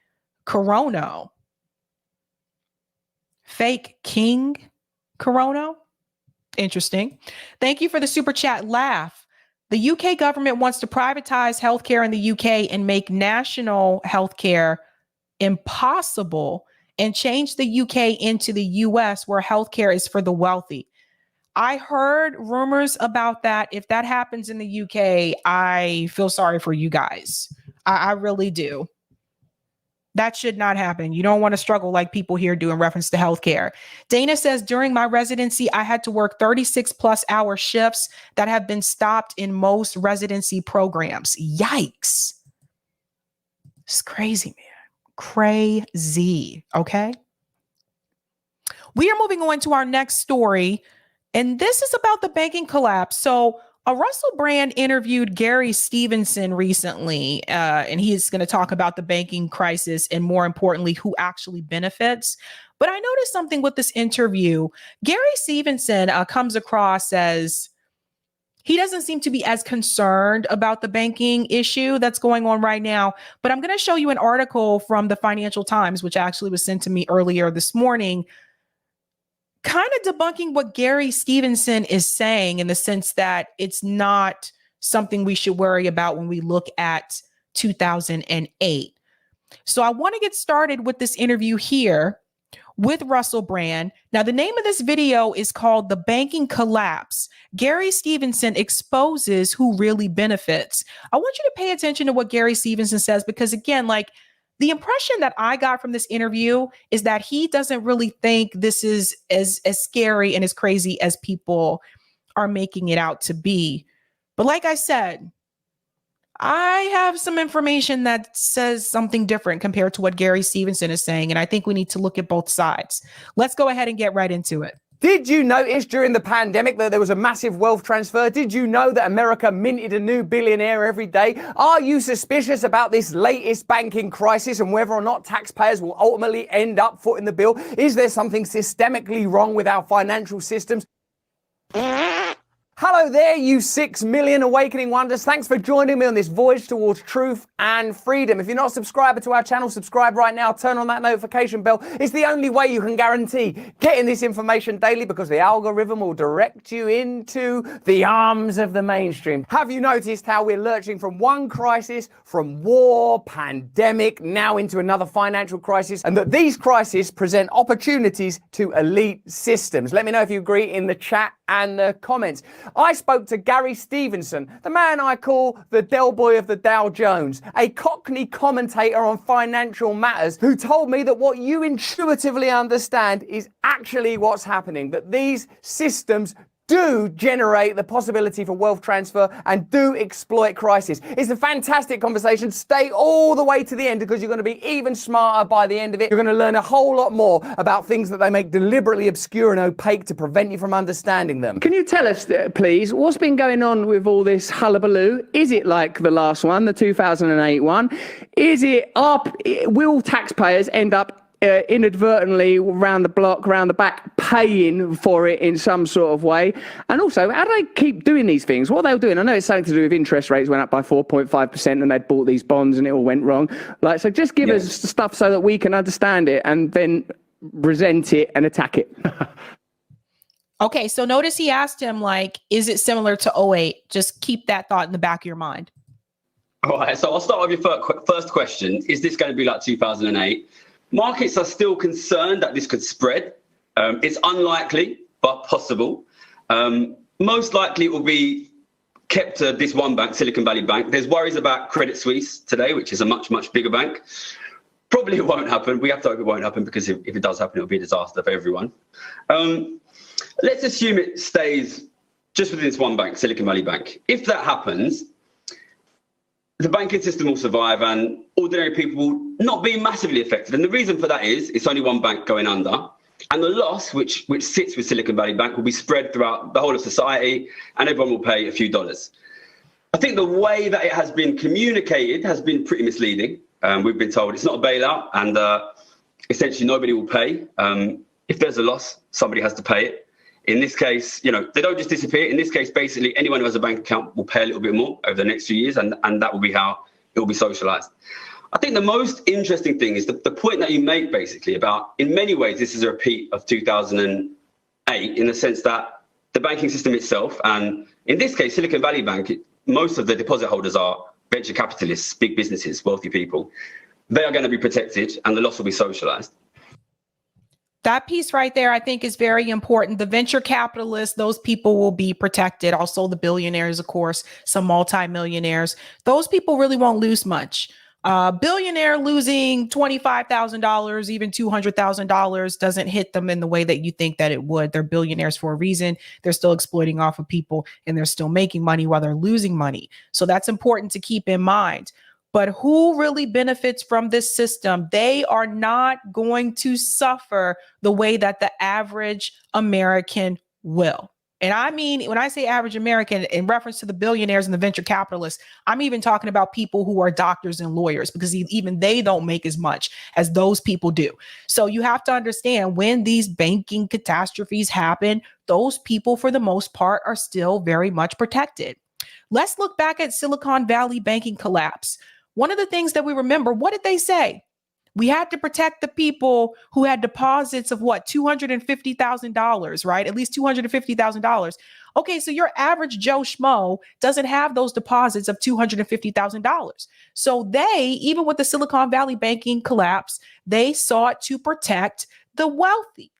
Corona. Fake King Corona. Interesting. Thank you for the super chat, Laugh. The UK government wants to privatize healthcare in the UK and make national healthcare impossible and change the UK into the US where healthcare is for the wealthy. I heard rumors about that. If that happens in the UK, I feel sorry for you guys. I really do. That should not happen. You don't want to struggle like people here do in reference to healthcare. Dana says, during my residency, I had to work 36+ hour shifts that have been stopped in most residency programs. Yikes. It's crazy, man. Crazy. Okay. We are moving on to our next story. And this is about the banking collapse. So Russell Brand interviewed Gary Stevenson recently, and he's going to talk about the banking crisis and, more importantly, who actually benefits. But I noticed something with this interview. Gary Stevenson comes across as he doesn't seem to be as concerned about the banking issue that's going on right now. But I'm going to show you an article from the Financial Times, which actually was sent to me earlier this morning, kind of debunking what Gary Stevenson is saying in the sense that it's not something we should worry about when we look at 2008. So I want to get started with this interview here with Russell Brand. Now, the name of this video is called The Banking Collapse. Gary Stevenson exposes who really benefits. I want you to pay attention to what Gary Stevenson says, because again, like, the impression that I got from this interview is that he doesn't really think this is as scary and as crazy as people are making it out to be. But like I said, I have some information that says something different compared to what Gary Stevenson is saying. And I think we need to look at both sides. Let's go ahead and get right into it. Did you notice during the pandemic that there was a massive wealth transfer? Did you know that America minted a new billionaire every day? Are you suspicious about this latest banking crisis and whether or not taxpayers will ultimately end up footing the bill? Is there something systemically wrong with our financial systems? Hello there, you 6 million awakening wonders. Thanks for joining me on this voyage towards truth and freedom. If you're not a subscriber to our channel, subscribe right now. Turn on that notification bell. It's the only way you can guarantee getting this information daily, because the algorithm will direct you into the arms of the mainstream. Have you noticed how we're lurching from one crisis, from war, pandemic, now into another financial crisis, and that these crises present opportunities to elite systems? Let me know if you agree in the chat and the comments. I spoke to Gary Stevenson, the man I call the Del Boy of the Dow Jones, a Cockney commentator on financial matters, who told me that what you intuitively understand is actually what's happening, that these systems do generate the possibility for wealth transfer and do exploit crisis. It's a fantastic conversation. Stay all the way to the end, because you're going to be even smarter by the end of it. You're going to learn a whole lot more about things that they make deliberately obscure and opaque to prevent you from understanding them. Can you tell us, please, what's been going on with all this hullabaloo? Is it like the last one, the 2008 one? Is it will taxpayers end up inadvertently round the block, round the back, paying for it in some sort of way? And also, how do they keep doing these things? What are they doing? I know it's something to do with interest rates went up by 4.5% and they'd bought these bonds and it all went wrong. Like, so just give us stuff so that we can understand it and then resent it and attack it. Okay, so notice he asked him, like, is it similar to 08? Just keep that thought in the back of your mind. All right, so I'll start with your first question. Is this going to be like 2008? Markets are still concerned that this could spread. It's unlikely, but possible. Most likely it will be kept to this one bank, Silicon Valley Bank. There's worries about Credit Suisse today, which is a much, much bigger bank. Probably it won't happen. We have to hope it won't happen, because if it does happen, it'll be a disaster for everyone. Let's assume it stays just within this one bank, Silicon Valley Bank. If that happens, the banking system will survive and ordinary people will not be massively affected. And the reason for that is it's only one bank going under. And the loss, which sits with Silicon Valley Bank, will be spread throughout the whole of society, and everyone will pay a few dollars. I think the way that it has been communicated has been pretty misleading. We've been told it's not a bailout, and essentially nobody will pay. If there's a loss, somebody has to pay it. In this case, they don't just disappear. In this case, basically, anyone who has a bank account will pay a little bit more over the next few years, and that will be how it will be socialized. I think the most interesting thing is the point that you make, basically, about, in many ways, this is a repeat of 2008, in the sense that the banking system itself, and in this case, Silicon Valley Bank, most of the deposit holders are venture capitalists, big businesses, wealthy people. They are going to be protected, and the loss will be socialized. That piece right there, I think, is very important. The venture capitalists, those people will be protected. Also, the billionaires, of course, some multimillionaires. Those people really won't lose much. Billionaire losing $25,000, even $200,000 doesn't hit them in the way that you think that it would. They're billionaires for a reason. They're still exploiting off of people, and they're still making money while they're losing money. So that's important to keep in mind. But who really benefits from this system? They are not going to suffer the way that the average American will. And I mean, when I say average American, in reference to the billionaires and the venture capitalists, I'm even talking about people who are doctors and lawyers, because even they don't make as much as those people do. So you have to understand, when these banking catastrophes happen, those people, for the most part, are still very much protected. Let's look back at Silicon Valley banking collapse. One of the things that we remember, what did they say? We had to protect the people who had deposits of what, $250,000, right? At least $250,000. Okay, so your average Joe Schmo doesn't have those deposits of $250,000. So they, even with the Silicon Valley banking collapse, they sought to protect the wealthy.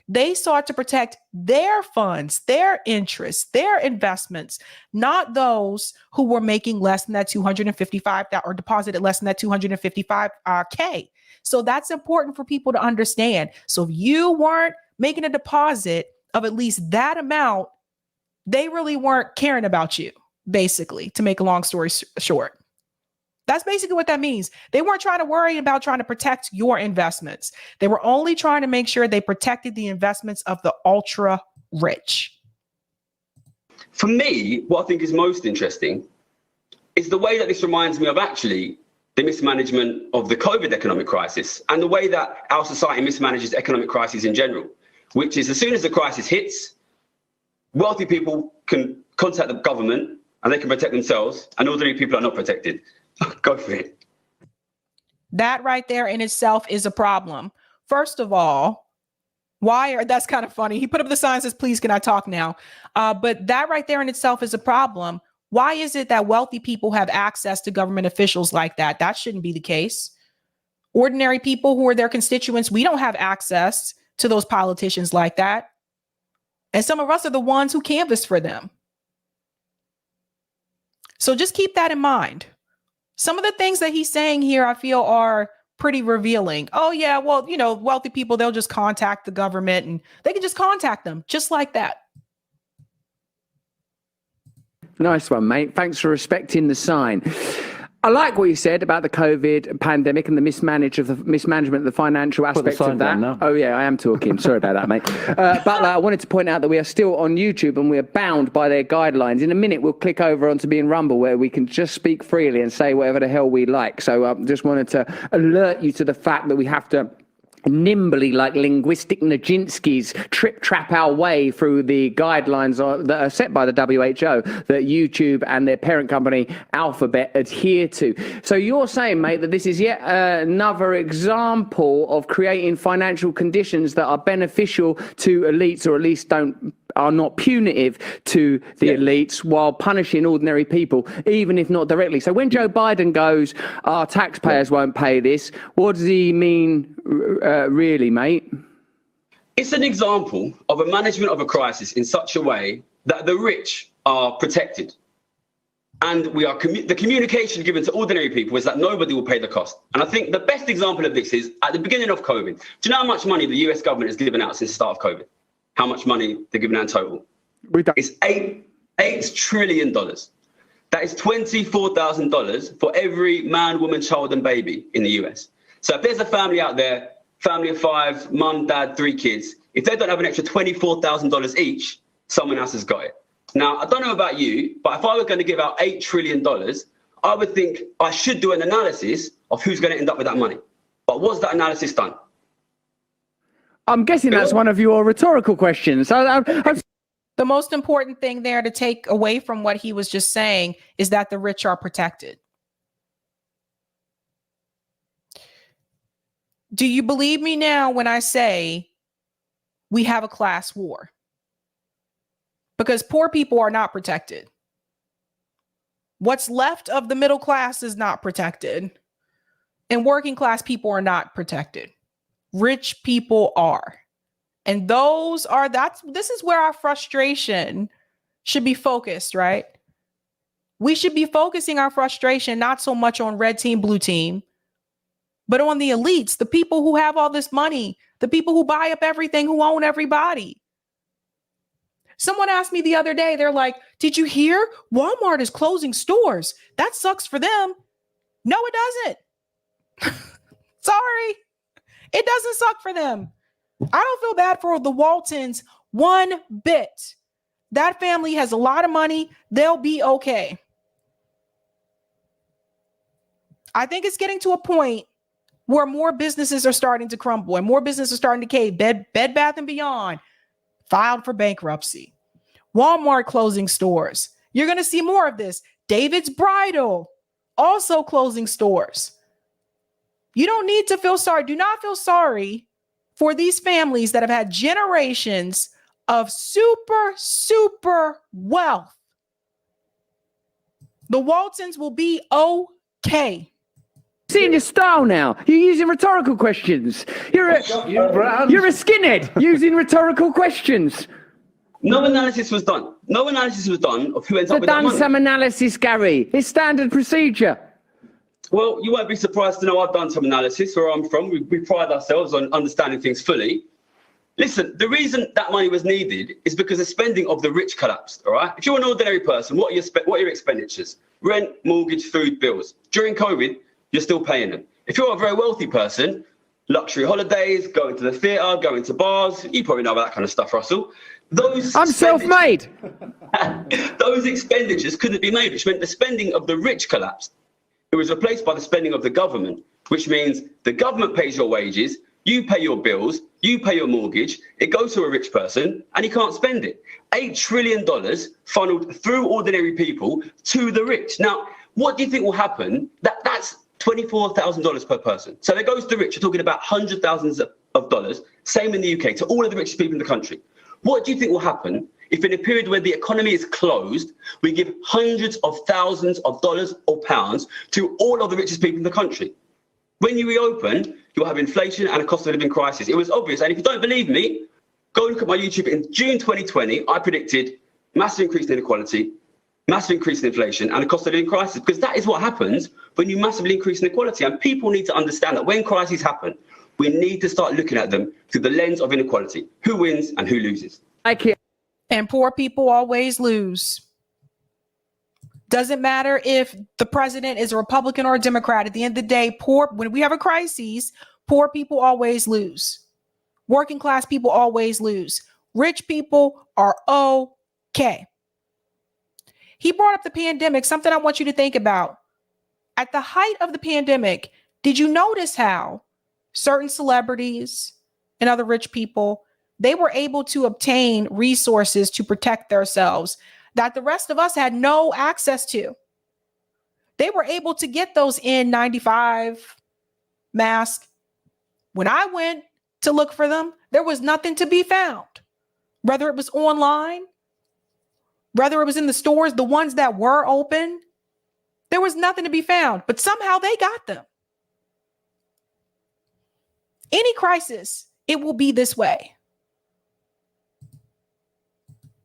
They sought to protect their funds, their interests, their investments, not those who were making less than that 255 or deposited less than that 255K. So that's important for people to understand. So if you weren't making a deposit of at least that amount, they really weren't caring about you, basically, to make a long story short. That's basically what that means. They weren't trying to protect your investments. They were only trying to make sure they protected the investments of the ultra rich. For me, what I think is most interesting is the way that this reminds me of actually the mismanagement of the COVID economic crisis, and the way that our society mismanages economic crises in general, which is, as soon as the crisis hits, wealthy people can contact the government and they can protect themselves, and ordinary people are not protected. Go for it. That right there in itself is a problem. First of all, that's kind of funny. He put up the sign that says, please, can I talk now? But that right there in itself is a problem. Why is it that wealthy people have access to government officials like that? That shouldn't be the case. Ordinary people who are their constituents, we don't have access to those politicians like that. And some of us are the ones who canvass for them. So just keep that in mind. Some of the things that he's saying here, I feel, are pretty revealing. Oh, yeah, well, you know, wealthy people, they'll just contact the government and they can just contact them just like that. Nice one, mate. Thanks for respecting the sign. I like what you said about the COVID pandemic and the mismanagement of the financial aspects of that. Oh, yeah, I am talking. Sorry about that, mate. But I wanted to point out that we are still on YouTube and we are bound by their guidelines. In a minute, we'll click over onto being Rumble, where we can just speak freely and say whatever the hell we like. So I just wanted to alert you to the fact that we have to nimbly, like linguistic Nijinsky's, trap our way through the guidelines that are set by the WHO that YouTube and their parent company Alphabet adhere to. So you're saying, mate, that this is yet another example of creating financial conditions that are beneficial to elites, or at least are not punitive to the elites, while punishing ordinary people, even if not directly. So when Joe Biden goes, our taxpayers won't pay this, what does he mean really, mate? It's an example of a management of a crisis in such a way that the rich are protected. And the communication given to ordinary people is that nobody will pay the cost. And I think the best example of this is at the beginning of COVID. Do you know how much money the US government has given out since the start of COVID? How much money they're giving out in total? It's $8 trillion. That is $24,000 for every man, woman, child, and baby in the US. So if there's a family out there, family of 5, mum, dad, 3 kids, if they don't have an extra $24,000 each, someone else has got it. Now, I don't know about you, but if I were going to give out $8 trillion, I would think I should do an analysis of who's going to end up with that money. But was that analysis done? I'm guessing that's one of your rhetorical questions. The most important thing there to take away from what he was just saying is that the rich are protected. Do you believe me now when I say we have a class war? Because poor people are not protected. What's left of the middle class is not protected. And working class people are not protected. Rich people are. And this is where our frustration should be focused, right? We should be focusing our frustration not so much on red team, blue team, but on the elites, the people who have all this money, the people who buy up everything, who own everybody. Someone asked me the other day, they're like, did you hear Walmart is closing stores? That sucks for them. No, it doesn't. Sorry. It doesn't suck for them. I don't feel bad for the Waltons one bit. That family has a lot of money. They'll be okay. I think it's getting to a point where more businesses are starting to crumble and more businesses are starting to cave. Bed Bath & Beyond filed for bankruptcy. Walmart closing stores. You're going to see more of this. David's Bridal also closing stores. You don't need to feel sorry. Do not feel sorry for these families that have had generations of super wealth. The Waltons will be okay. Seeing your style now. You're using rhetorical questions. You're a skinhead using rhetorical questions. No analysis was done. No analysis was done of who ends up with that money. Done some analysis, Gary. It's standard procedure. Well, you won't be surprised to know I've done some analysis where I'm from. We pride ourselves on understanding things fully. Listen, the reason that money was needed is because the spending of the rich collapsed, all right? If you're an ordinary person, what are your expenditures? Rent, mortgage, food, bills. During COVID, you're still paying them. If you're a very wealthy person, luxury holidays, going to the theatre, going to bars, you probably know about that kind of stuff, Russell. I'm self-made. Those expenditures couldn't be made, which meant the spending of the rich collapsed. It was replaced by the spending of the government, which means the government pays your wages, You pay your bills, you pay your mortgage, it goes to a rich person and he can't spend it. $8 trillion funneled through ordinary people to the rich. Now, what do you think will happen? That's $24,000 per person. So that goes to the rich. You're talking about hundreds of thousands of dollars, same in the UK, to all of the richest people in the country. What do you think will happen if in a period where the economy is closed, we give hundreds of thousands of dollars or pounds to all of the richest people in the country? When you reopen, you'll have inflation and a cost of living crisis. It was obvious. And if you don't believe me, go look at my YouTube. In June 2020, I predicted massive increase in inequality, massive increase in inflation and a cost of living crisis, because that is what happens when you massively increase inequality. And people need to understand that when crises happen, we need to start looking at them through the lens of inequality. Who wins and who loses? And poor people always lose. Doesn't matter if the president is a Republican or a Democrat. At the end of the day, when we have a crisis, poor people always lose. Working class people always lose. Rich people are okay. He brought up the pandemic, something I want you to think about. At the height of the pandemic, did you notice how certain celebrities and other rich people, they were able to obtain resources to protect themselves that the rest of us had no access to? They were able to get those N95 masks. When I went to look for them, there was nothing to be found. Whether it was online, whether it was in the stores, the ones that were open, there was nothing to be found. But somehow they got them. Any crisis, it will be this way.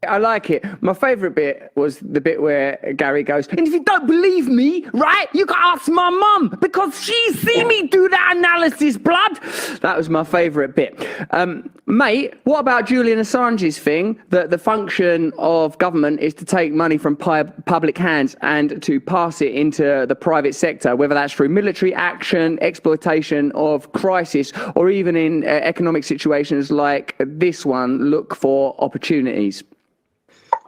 I like it. My favourite bit was the bit where Gary goes, and if you don't believe me, right, you can ask my mum, because she's seen me do that analysis, blood. That was my favourite bit. Mate, what about Julian Assange's thing, that the function of government is to take money from public hands and to pass it into the private sector, whether that's through military action, exploitation of crisis, or even in economic situations like this one, look for opportunities?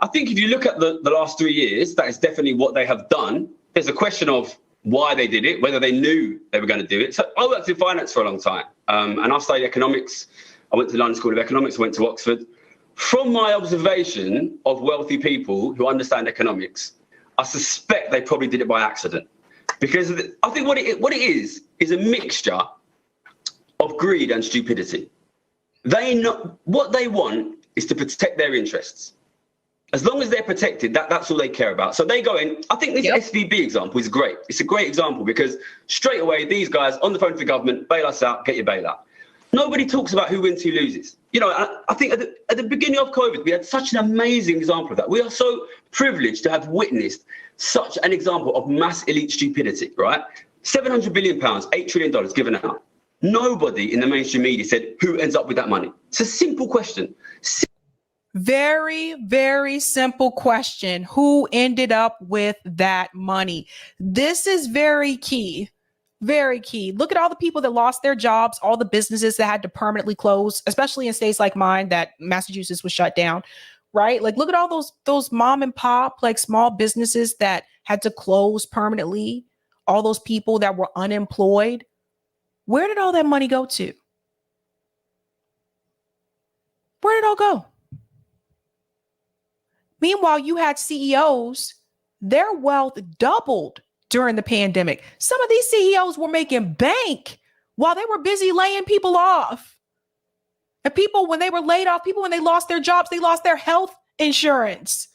I think if you look at the last 3 years, that is definitely what they have done. There's a question of why they did it, whether they knew they were going to do it. So I worked in finance for a long time, and I studied economics. I went to the London School of Economics, I went to Oxford. From my observation of wealthy people who understand economics, I suspect they probably did it by accident. Because I think what it is a mixture of greed and stupidity. What they want is to protect their interests. As long as they're protected, that's all they care about. So they go in. I think this SVB example is great. It's a great example because straight away, these guys on the phone to the government, bail us out, get your bailout. Nobody talks about who wins, who loses. You know, I think at the beginning of COVID, we had such an amazing example of that. We are so privileged to have witnessed such an example of mass elite stupidity, right? £700 billion, $8 trillion given out. Nobody in the mainstream media said who ends up with that money. It's a simple question. Very, very simple question. Who ended up with that money? This is very key. Very key. Look at all the people that lost their jobs, all the businesses that had to permanently close, especially in states like mine that Massachusetts was shut down, right? Like, look at all those mom and pop, like small businesses that had to close permanently, all those people that were unemployed. Where did all that money go to? Where did it all go? Meanwhile, you had CEOs, their wealth doubled during the pandemic. Some of these CEOs were making bank while they were busy laying people off. And people, when they were laid off, people, when they lost their jobs, they lost their health insurance.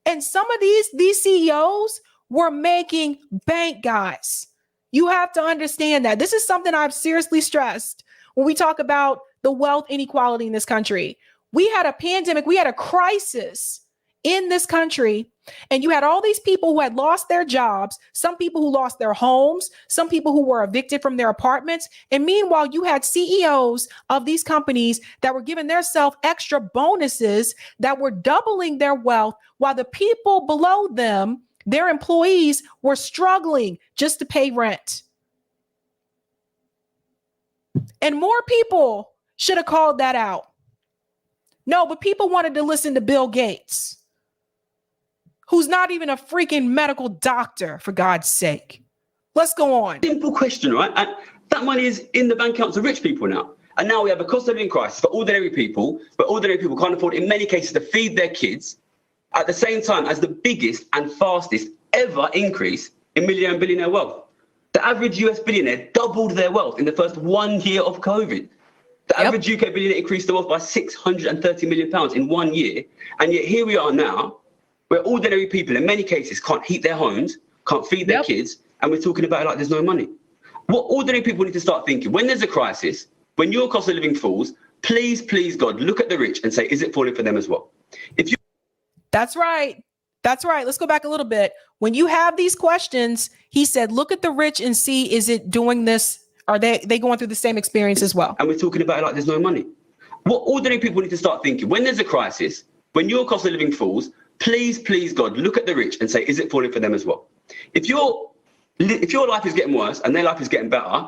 And some of these CEOs were making bank, guys. You have to understand that. This is something I've seriously stressed when we talk about the wealth inequality in this country. We had a pandemic, we had a crisis in this country, and you had all these people who had lost their jobs, some people who lost their homes, some people who were evicted from their apartments. And meanwhile, you had CEOs of these companies that were giving themselves extra bonuses that were doubling their wealth, while the people below them, their employees, were struggling just to pay rent. And more people should have called that out. No, but people wanted to listen to Bill Gates, who's not even a freaking medical doctor, for God's sake. Let's go on. Simple question, right? And that money is in the bank accounts of rich people now. And now we have a cost of living crisis for ordinary people, but ordinary people can't afford, in many cases, to feed their kids at the same time as the biggest and fastest ever increase in millionaire and billionaire wealth. The average US billionaire doubled their wealth in the first 1 year of COVID. The average UK billionaire increased their wealth by £630 million in 1 year. And yet here we are now, where ordinary people, in many cases, can't heat their homes, can't feed their kids, and we're talking about it like there's no money. What ordinary people need to start thinking, when there's a crisis, when your cost of living falls, please, please, God, look at the rich and say, is it falling for them as well? That's right. That's right. Let's go back a little bit. When you have these questions, he said, look at the rich and see, is it doing this? Are they going through the same experience as well? And we're talking about it like there's no money. What ordinary people need to start thinking, when there's a crisis, when your cost of living falls, please, please, God, look at the rich and say, is it falling for them as well? If your life is getting worse and their life is getting better,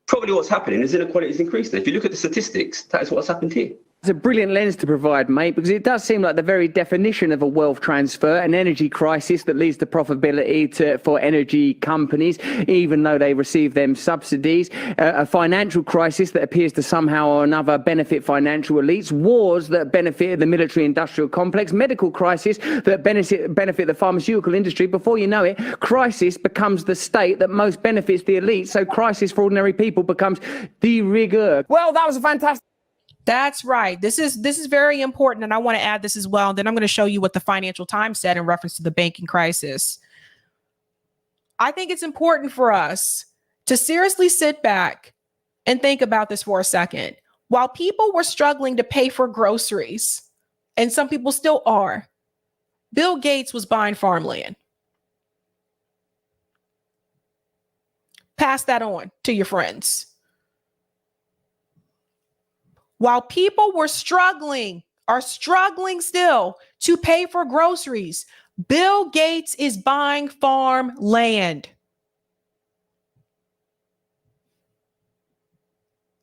probably what's happening is inequality is increasing. If you look at the statistics, that is what's happened here. It's a brilliant lens to provide, mate, because it does seem like the very definition of a wealth transfer, an energy crisis that leads to profitability for energy companies, even though they receive them subsidies, a financial crisis that appears to somehow or another benefit financial elites, wars that benefit the military-industrial complex, medical crisis that benefit the pharmaceutical industry. Before you know it, crisis becomes the state that most benefits the elite, so crisis for ordinary people becomes de rigueur. Well, that was a fantastic... That's right. This is very important. And I want to add this as well. And then I'm going to show you what the Financial Times said in reference to the banking crisis. I think it's important for us to seriously sit back and think about this for a second. While people were struggling to pay for groceries, and some people still are, Bill Gates was buying farmland. Pass that on to your friends. While people were are struggling still to pay for groceries, Bill Gates is buying farmland.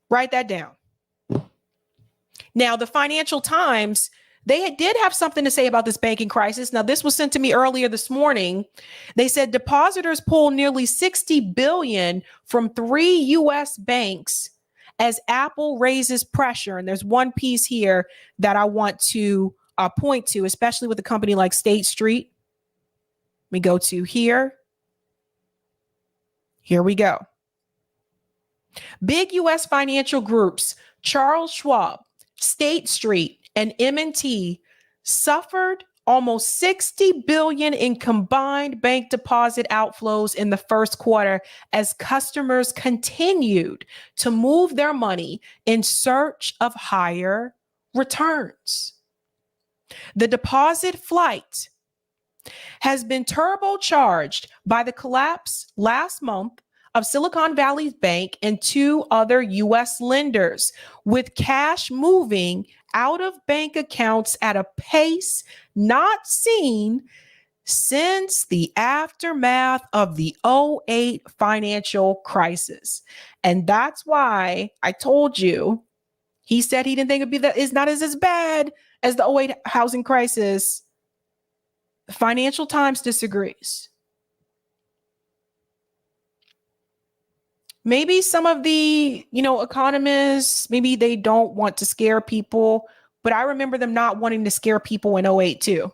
Write that down. Now, the Financial Times, they did have something to say about this banking crisis. Now, this was sent to me earlier this morning. They said depositors pulled nearly $60 billion from 3 U.S. banks as Apple raises pressure. And there's one piece here that I want to point to, especially with a company like State Street. We go to here. Here we go. Big U.S. financial groups, Charles Schwab, State Street, and M&T suffered almost $60 billion in combined bank deposit outflows in the first quarter as customers continued to move their money in search of higher returns. The deposit flight has been turbocharged by the collapse last month of Silicon Valley Bank and 2 other U.S. lenders, with cash moving out of bank accounts at a pace not seen since the aftermath of the 2008 financial crisis. And that's why I told you, he said he didn't think it'd be that it's not as bad as the 2008 housing crisis. The Financial Times disagrees. Maybe some of the, economists, maybe they don't want to scare people, but I remember them not wanting to scare people in 2008 too.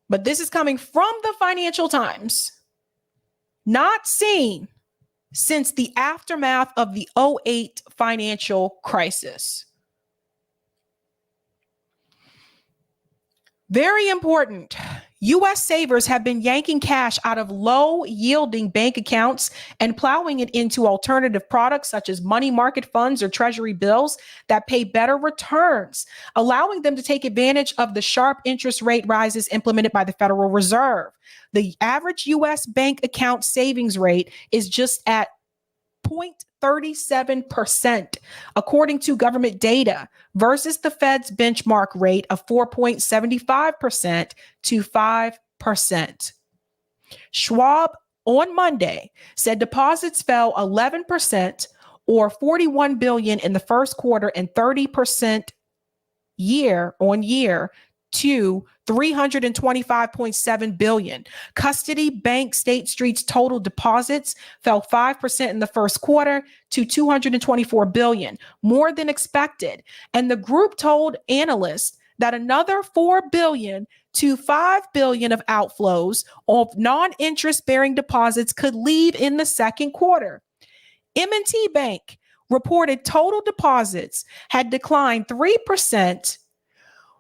But this is coming from the Financial Times. Not seen since the aftermath of the 2008 financial crisis. Very important. U.S. savers have been yanking cash out of low-yielding bank accounts and plowing it into alternative products such as money market funds or treasury bills that pay better returns, allowing them to take advantage of the sharp interest rate rises implemented by the Federal Reserve. The average U.S. bank account savings rate is just at 0.37%, according to government data, versus the Fed's benchmark rate of 4.75% to 5%. Schwab on Monday said deposits fell 11% or $41 billion in the first quarter and 30% year on year to $325.7 billion. Custody Bank State Street's total deposits fell 5% in the first quarter to $224 billion, more than expected. And the group told analysts that another $4 billion to $5 billion of outflows of non-interest bearing deposits could leave in the second quarter. M&T Bank reported total deposits had declined 3%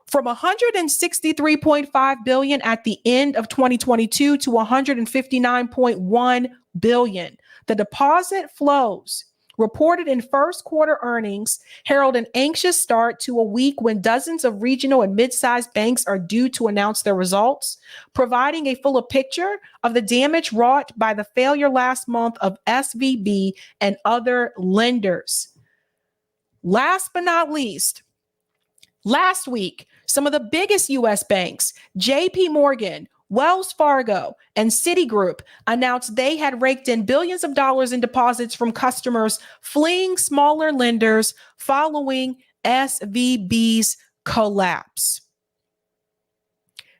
from $163.5 billion at the end of 2022 to $159.1 billion. The deposit flows reported in first quarter earnings herald an anxious start to a week when dozens of regional and mid-sized banks are due to announce their results, providing a fuller picture of the damage wrought by the failure last month of SVB and other lenders. Last but not least, last week, some of the biggest U.S. banks, JP Morgan, Wells Fargo, and Citigroup announced they had raked in billions of dollars in deposits from customers fleeing smaller lenders following SVB's collapse.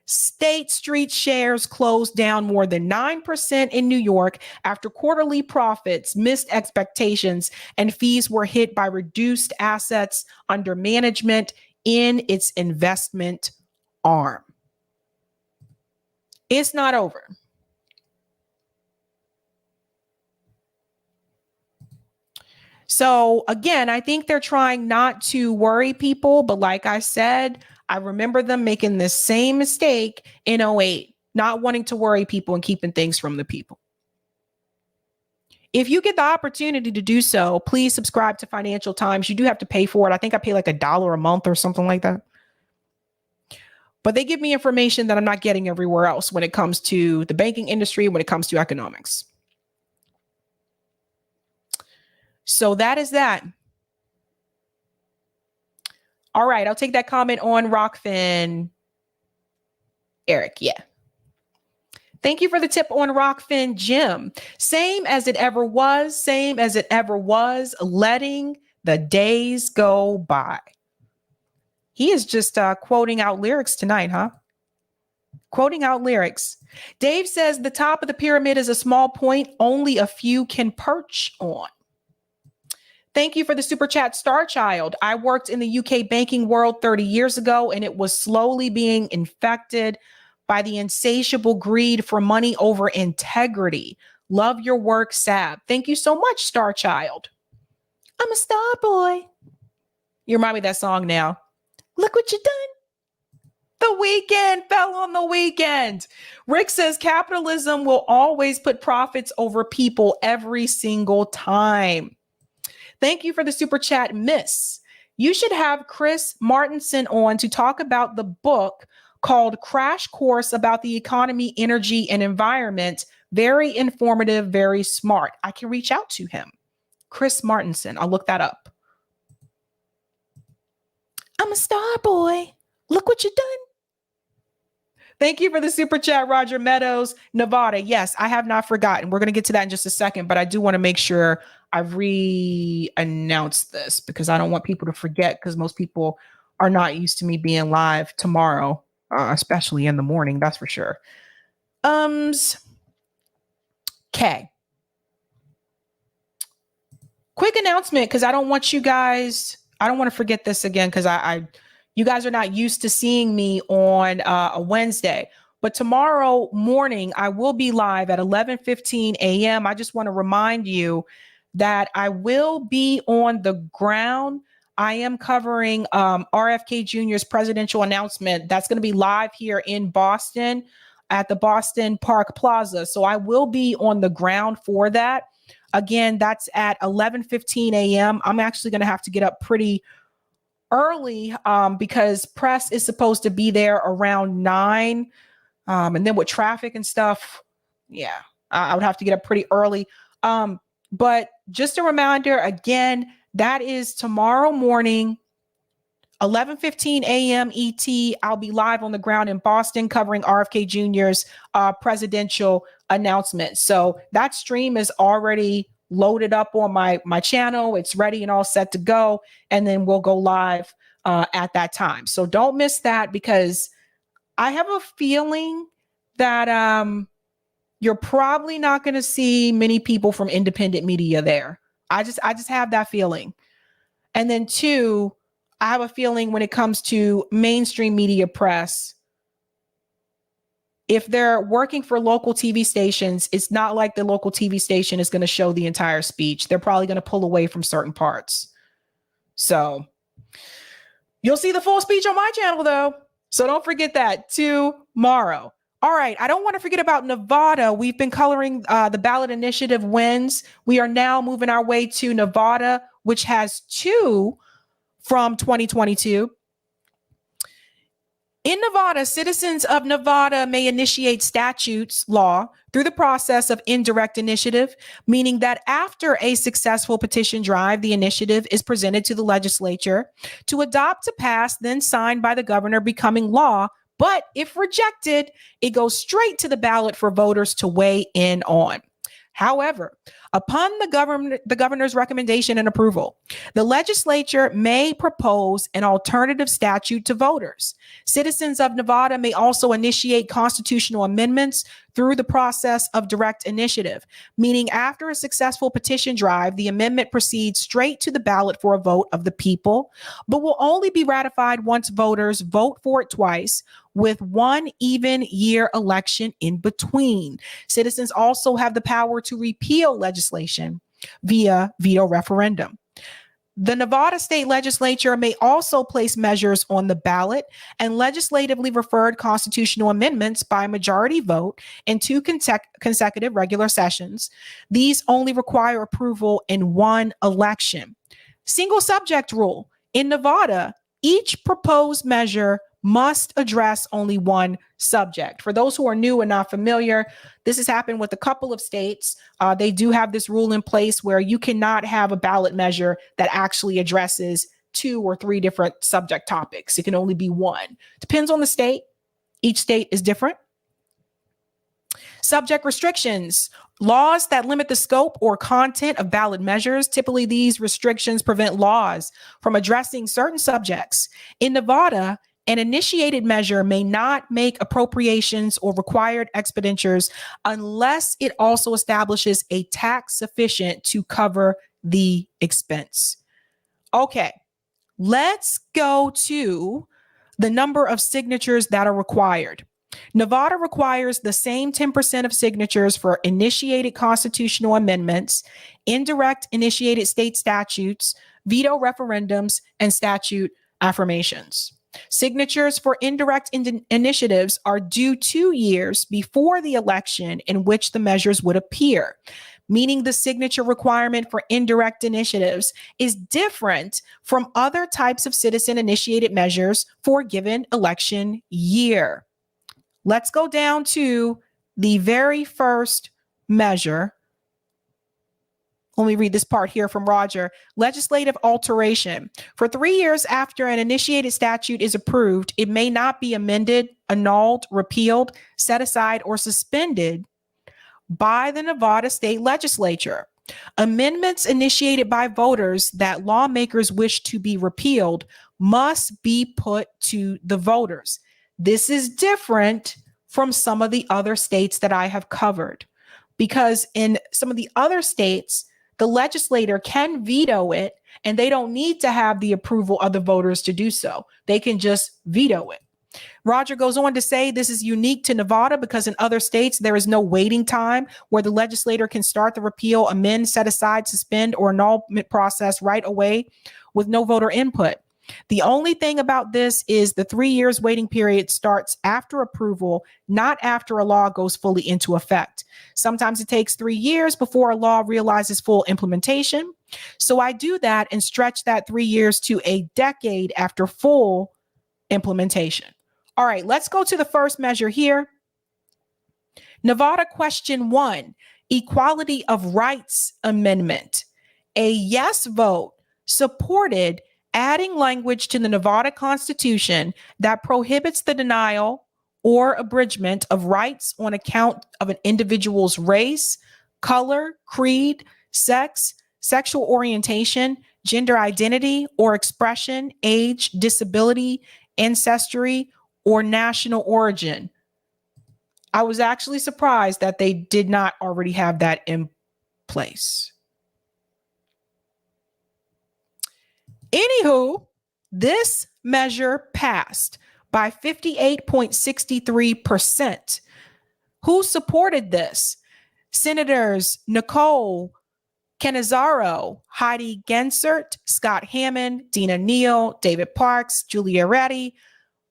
State Street shares closed down more than 9% in New York after quarterly profits missed expectations and fees were hit by reduced assets under management in its investment arm. It's not over. So again, I think they're trying not to worry people, but like I said, I remember them making this same mistake in 2008, not wanting to worry people and keeping things from the people. If you get the opportunity to do so, please subscribe to Financial Times. You do have to pay for it. I think I pay like $1 a month or something like that. But they give me information that I'm not getting everywhere else when it comes to the banking industry, when it comes to economics. So that is that. All right, I'll take that comment on Rockfin. Eric, yeah. Thank you for the tip on Rockfin, Jim. Same as it ever was, letting the days go by. He is just quoting out lyrics tonight, huh? Quoting out lyrics. Dave says the top of the pyramid is a small point only a few can perch on. Thank you for the super chat, Star Child. I worked in the UK banking world 30 years ago, and it was slowly being infected by the insatiable greed for money over integrity. Love your work, Sab. Thank you so much, Star Child. I'm a star boy. You remind me of that song now. Look what you done. The weekend fell on the weekend. Rick says capitalism will always put profits over people every single time. Thank you for the super chat, Miss. You should have Chris Martenson on to talk about the book called Crash Course About the Economy, Energy, and Environment. Very informative, very smart. I can reach out to him. Chris Martenson. I'll look that up. I'm a star boy. Look what you done. Thank you for the super chat, Roger Meadows, Nevada. Yes, I have not forgotten. We're going to get to that in just a second, but I do want to make sure I re-announce this because I don't want people to forget because most people are not used to me being live tomorrow, especially in the morning. That's for sure. Okay. Quick announcement because I don't want to forget this again because you guys are not used to seeing me on a Wednesday. But tomorrow morning, I will be live at 11:15 a.m. I just want to remind you that I will be on the ground. I am covering RFK Jr.'s presidential announcement. That's going to be live here in Boston at the Boston Park Plaza. So I will be on the ground for that. Again, that's at 11:15 a.m. I'm actually going to have to get up pretty early because press is supposed to be there around 9. And then with traffic and stuff, yeah, I would have to get up pretty early. But just a reminder, again, that is tomorrow morning, 11:15 a.m. ET. I'll be live on the ground in Boston covering RFK Jr.'s presidential announcement. So that stream is already loaded up on my channel. It's ready and all set to go. And then we'll go live at that time. So don't miss that because I have a feeling that you're probably not going to see many people from independent media there. I just have that feeling. And then two, I have a feeling when it comes to mainstream media press, if they're working for local TV stations, it's not like the local TV station is going to show the entire speech. They're probably going to pull away from certain parts. So you'll see the full speech on my channel, though. So don't forget that tomorrow. All right. I don't want to forget about Nevada. We've been coloring the ballot initiative wins. We are now moving our way to Nevada, which has 2 from 2022. In Nevada, citizens of Nevada may initiate statutes law through the process of indirect initiative, meaning that after a successful petition drive, the initiative is presented to the legislature to adopt to pass, then signed by the governor, becoming law. But if rejected, it goes straight to the ballot for voters to weigh in on. However, upon the governor's recommendation and approval, the legislature may propose an alternative statute to voters. Citizens of Nevada may also initiate constitutional amendments through the process of direct initiative, meaning after a successful petition drive, the amendment proceeds straight to the ballot for a vote of the people, but will only be ratified once voters vote for it twice, with one even year election in between. Citizens also have the power to repeal legislation via veto referendum. The Nevada state legislature may also place measures on the ballot and legislatively referred constitutional amendments by majority vote in 2 consecutive regular sessions. These only require approval in 1 election. Single subject rule. In Nevada, each proposed measure must address only 1 subject. For those who are new and not familiar, this has happened with a couple of states. They do have this rule in place where you cannot have a ballot measure that actually addresses 2 or 3 different subject topics. It can only be 1. Depends on the state. Each state is different. Subject restrictions. Laws that limit the scope or content of ballot measures. Typically, these restrictions prevent laws from addressing certain subjects. In Nevada, an initiated measure may not make appropriations or required expenditures unless it also establishes a tax sufficient to cover the expense. Okay, let's go to the number of signatures that are required. Nevada requires the same 10% of signatures for initiated constitutional amendments, indirect initiated state statutes, veto referendums, and statute affirmations. Signatures for indirect initiatives are due 2 years before the election in which the measures would appear, meaning the signature requirement for indirect initiatives is different from other types of citizen-initiated measures for a given election year. Let's go down to the very first measure. Let me read this part here from Roger. Legislative alteration. For 3 years after an initiated statute is approved, it may not be amended, annulled, repealed, set aside, or suspended by the Nevada state legislature. Amendments initiated by voters that lawmakers wish to be repealed must be put to the voters. This is different from some of the other states that I have covered, because in some of the other states, the legislator can veto it and they don't need to have the approval of the voters to do so. They can just veto it. Roger goes on to say this is unique to Nevada because in other states, there is no waiting time where the legislator can start the repeal, amend, set aside, suspend, or annulment process right away with no voter input. The only thing about this is the 3 years waiting period starts after approval, not after a law goes fully into effect. Sometimes it takes 3 years before a law realizes full implementation. So I do that and stretch that 3 years to a decade after full implementation. All right, let's go to the first measure here. Nevada question 1, Equality of Rights Amendment. A yes vote supported adding language to the Nevada Constitution that prohibits the denial or abridgment of rights on account of an individual's race, color, creed, sex, sexual orientation, gender identity or expression, age, disability, ancestry, or national origin. I was actually surprised that they did not already have that in place. Anywho, this measure passed by 58.63%. Who supported this? Senators Nicole Canizaro, Heidi Gensert, Scott Hammond, Dina Neal, David Parks, Julia Reddy,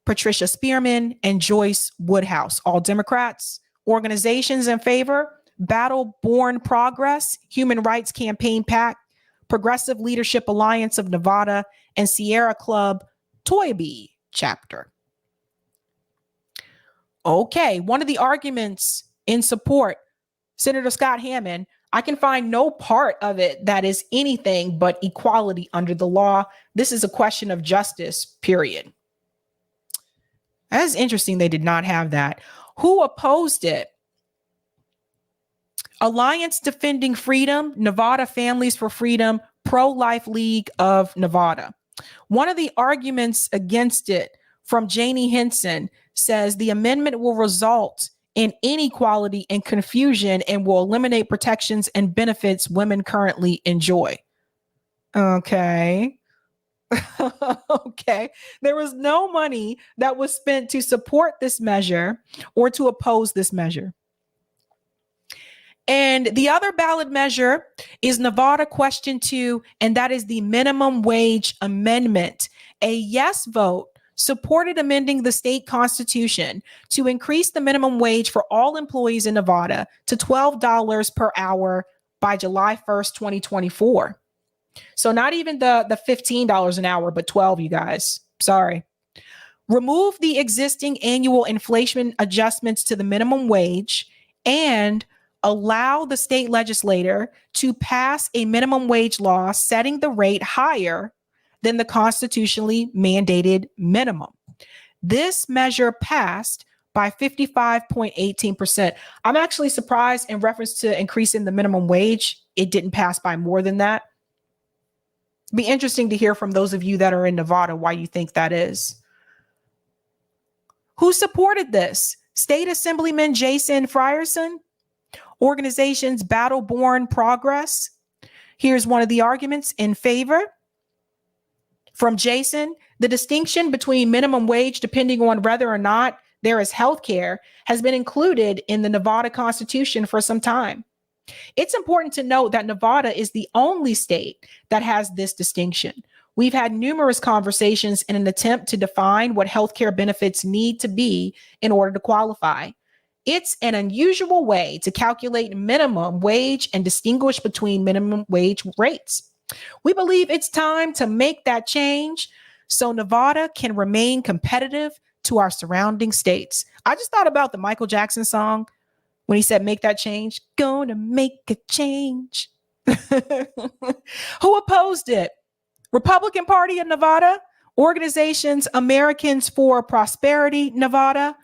Patricia Spearman, and Joyce Woodhouse, all Democrats. Organizations in favor: Battle Born Progress, Human Rights Campaign PAC, Progressive Leadership Alliance of Nevada, and Sierra Club Toynbee chapter. Okay, one of the arguments in support, Senator Scott Hammond, I can find no part of it that is anything but equality under the law. This is a question of justice, period. That's interesting. They did not have that. Who opposed it? Alliance Defending Freedom, Nevada Families for Freedom, Pro-Life League of Nevada. One of the arguments against it from Janie Henson says the amendment will result in inequality and confusion and will eliminate protections and benefits women currently enjoy. Okay. Okay. There was no money that was spent to support this measure or to oppose this measure. And the other ballot measure is Nevada Question 2, and that is the minimum wage amendment. A yes vote supported amending the state constitution to increase the minimum wage for all employees in Nevada to $12 per hour by July 1st, 2024. So not even the $15 an hour, but 12, you guys. Sorry. Remove the existing annual inflation adjustments to the minimum wage and allow the state legislator to pass a minimum wage law setting the rate higher than the constitutionally mandated minimum. This measure passed by 55.18%. I'm actually surprised in reference to increasing the minimum wage, it didn't pass by more than that. Be interesting to hear from those of you that are in Nevada why you think that is. Who supported this? State Assemblyman Jason Frierson, organizations Battle Born Progress. Here's one of the arguments in favor. From Jason, the distinction between minimum wage depending on whether or not there is health care has been included in the Nevada Constitution for some time. It's important to note that Nevada is the only state that has this distinction. We've had numerous conversations in an attempt to define what healthcare benefits need to be in order to qualify. It's an unusual way to calculate minimum wage and distinguish between minimum wage rates. We believe it's time to make that change so Nevada can remain competitive to our surrounding states. I just thought about the Michael Jackson song when he said, make that change. Gonna make a change. Who opposed it? Republican Party of Nevada, organizations Americans for Prosperity Nevada,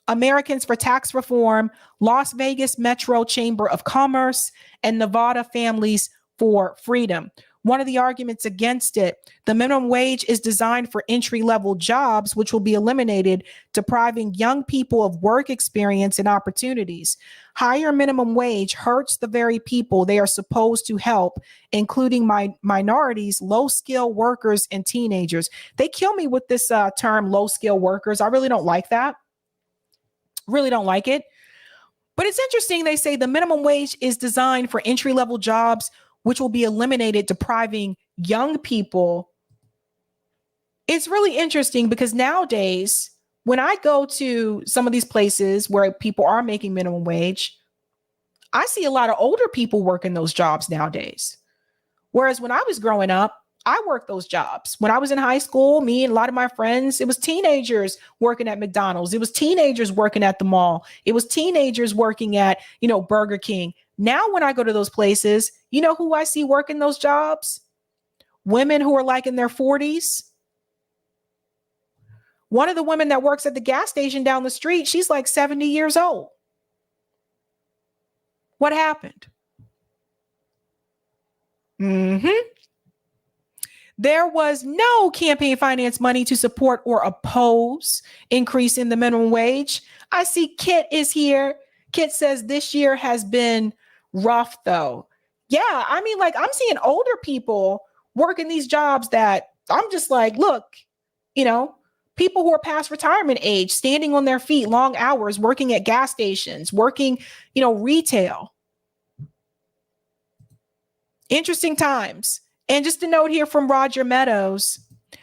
Americans for Tax Reform, Las Vegas Metro Chamber of Commerce, and Nevada Families for Freedom. One of the arguments against it, the minimum wage is designed for entry-level jobs, which will be eliminated, depriving young people of work experience and opportunities. Higher minimum wage hurts the very people they are supposed to help, including minorities, low-skill workers, and teenagers. They kill me with this term, low-skill workers. I really don't like that. Really don't like it. But it's interesting. They say the minimum wage is designed for entry-level jobs, which will be eliminated, depriving young people. It's really interesting because nowadays, when I go to some of these places where people are making minimum wage, I see a lot of older people working those jobs nowadays. Whereas when I was growing up, I worked those jobs. When I was in high school, me and a lot of my friends, it was teenagers working at McDonald's. It was teenagers working at the mall. It was teenagers working at, Burger King. Now, when I go to those places, you know who I see working those jobs? Women who are like in their 40s. One of the women that works at the gas station down the street, she's like 70 years old. What happened? There was no campaign finance money to support or oppose increase in the minimum wage. I see Kit is here. Kit says this year has been rough though. Yeah, I mean, like I'm seeing older people working these jobs that I'm just like, look, you know, people who are past retirement age, standing on their feet, long hours, working at gas stations, working, you know, retail. Interesting times. And just a note here from Roger Meadows,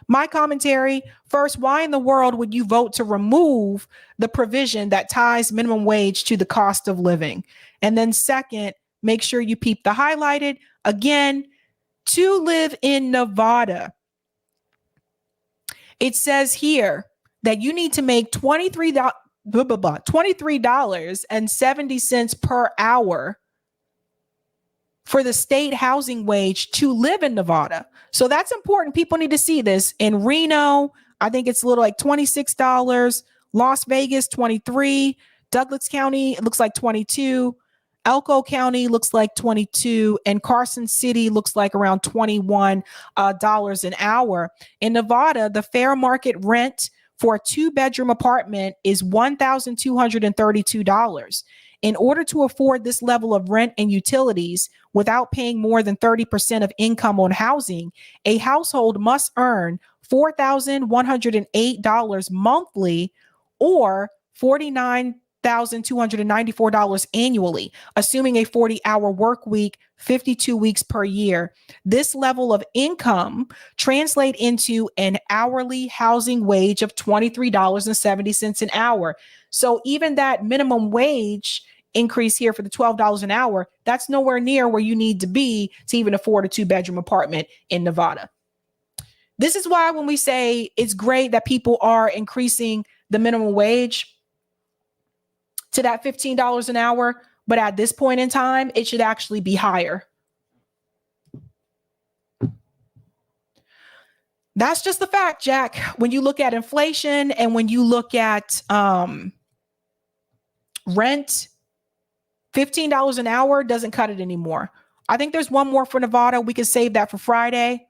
my commentary, first, why in the world would you vote to remove the provision that ties minimum wage to the cost of living? And then second, make sure you peep the highlighted. Again, to live in Nevada, it says here that you need to make $23.70 per hour for the state housing wage to live in Nevada. So that's important. People need to see this. In Reno, I think it's a little like $26. Las Vegas, $23. Douglas County, it looks like $22. Elko County looks like $22. And Carson City looks like around $21 an hour. In Nevada, the fair market rent for a 2-bedroom apartment is $1,232. In order to afford this level of rent and utilities without paying more than 30% of income on housing, a household must earn $4,108 monthly or $49,294 annually, assuming a 40-hour work week, 52 weeks per year. This level of income translates into an hourly housing wage of $23.70 an hour. So even that minimum wage increase here for the $12 an hour, that's nowhere near where you need to be to even afford a 2-bedroom apartment in Nevada. This is why when we say it's great that people are increasing the minimum wage to that $15 an hour, but at this point in time, it should actually be higher. That's just the fact, Jack. When you look at inflation and when you look at rent, $15 an hour doesn't cut it anymore. I think there's one more for Nevada. We can save that for Friday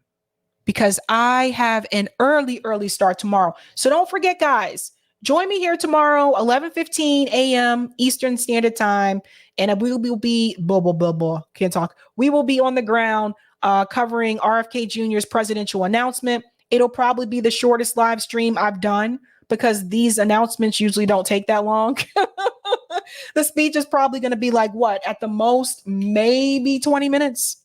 because I have an early start tomorrow. So don't forget, guys, join me here tomorrow, 11:15 a.m. Eastern Standard Time. And we will be, can't talk. We will be on the ground covering RFK Jr.'s presidential announcement. It'll probably be the shortest live stream I've done because these announcements usually don't take that long. The speech is probably going to be like what? At the most, maybe 20 minutes.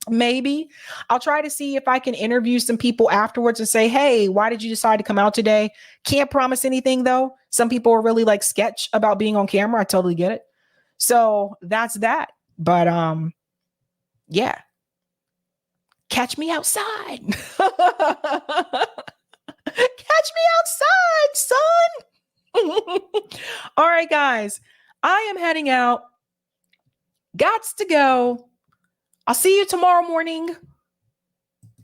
Maybe. I'll try to see if I can interview some people afterwards and say, hey, why did you decide to come out today? Can't promise anything, though. Some people are really like sketch about being on camera. I totally get it. So that's that. But yeah. Catch me outside. Catch me outside, son. All right, guys. I am heading out. Gots to go. I'll see you tomorrow morning.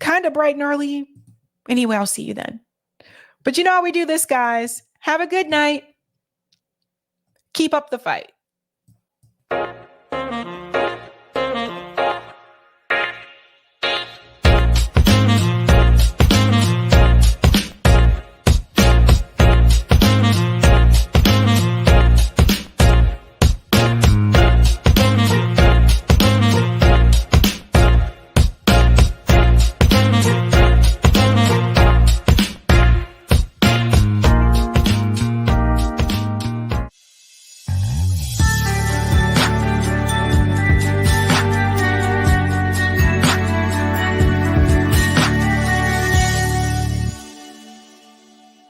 Kind of bright and early. Anyway, I'll see you then. But you know how we do this, guys. Have a good night. Keep up the fight.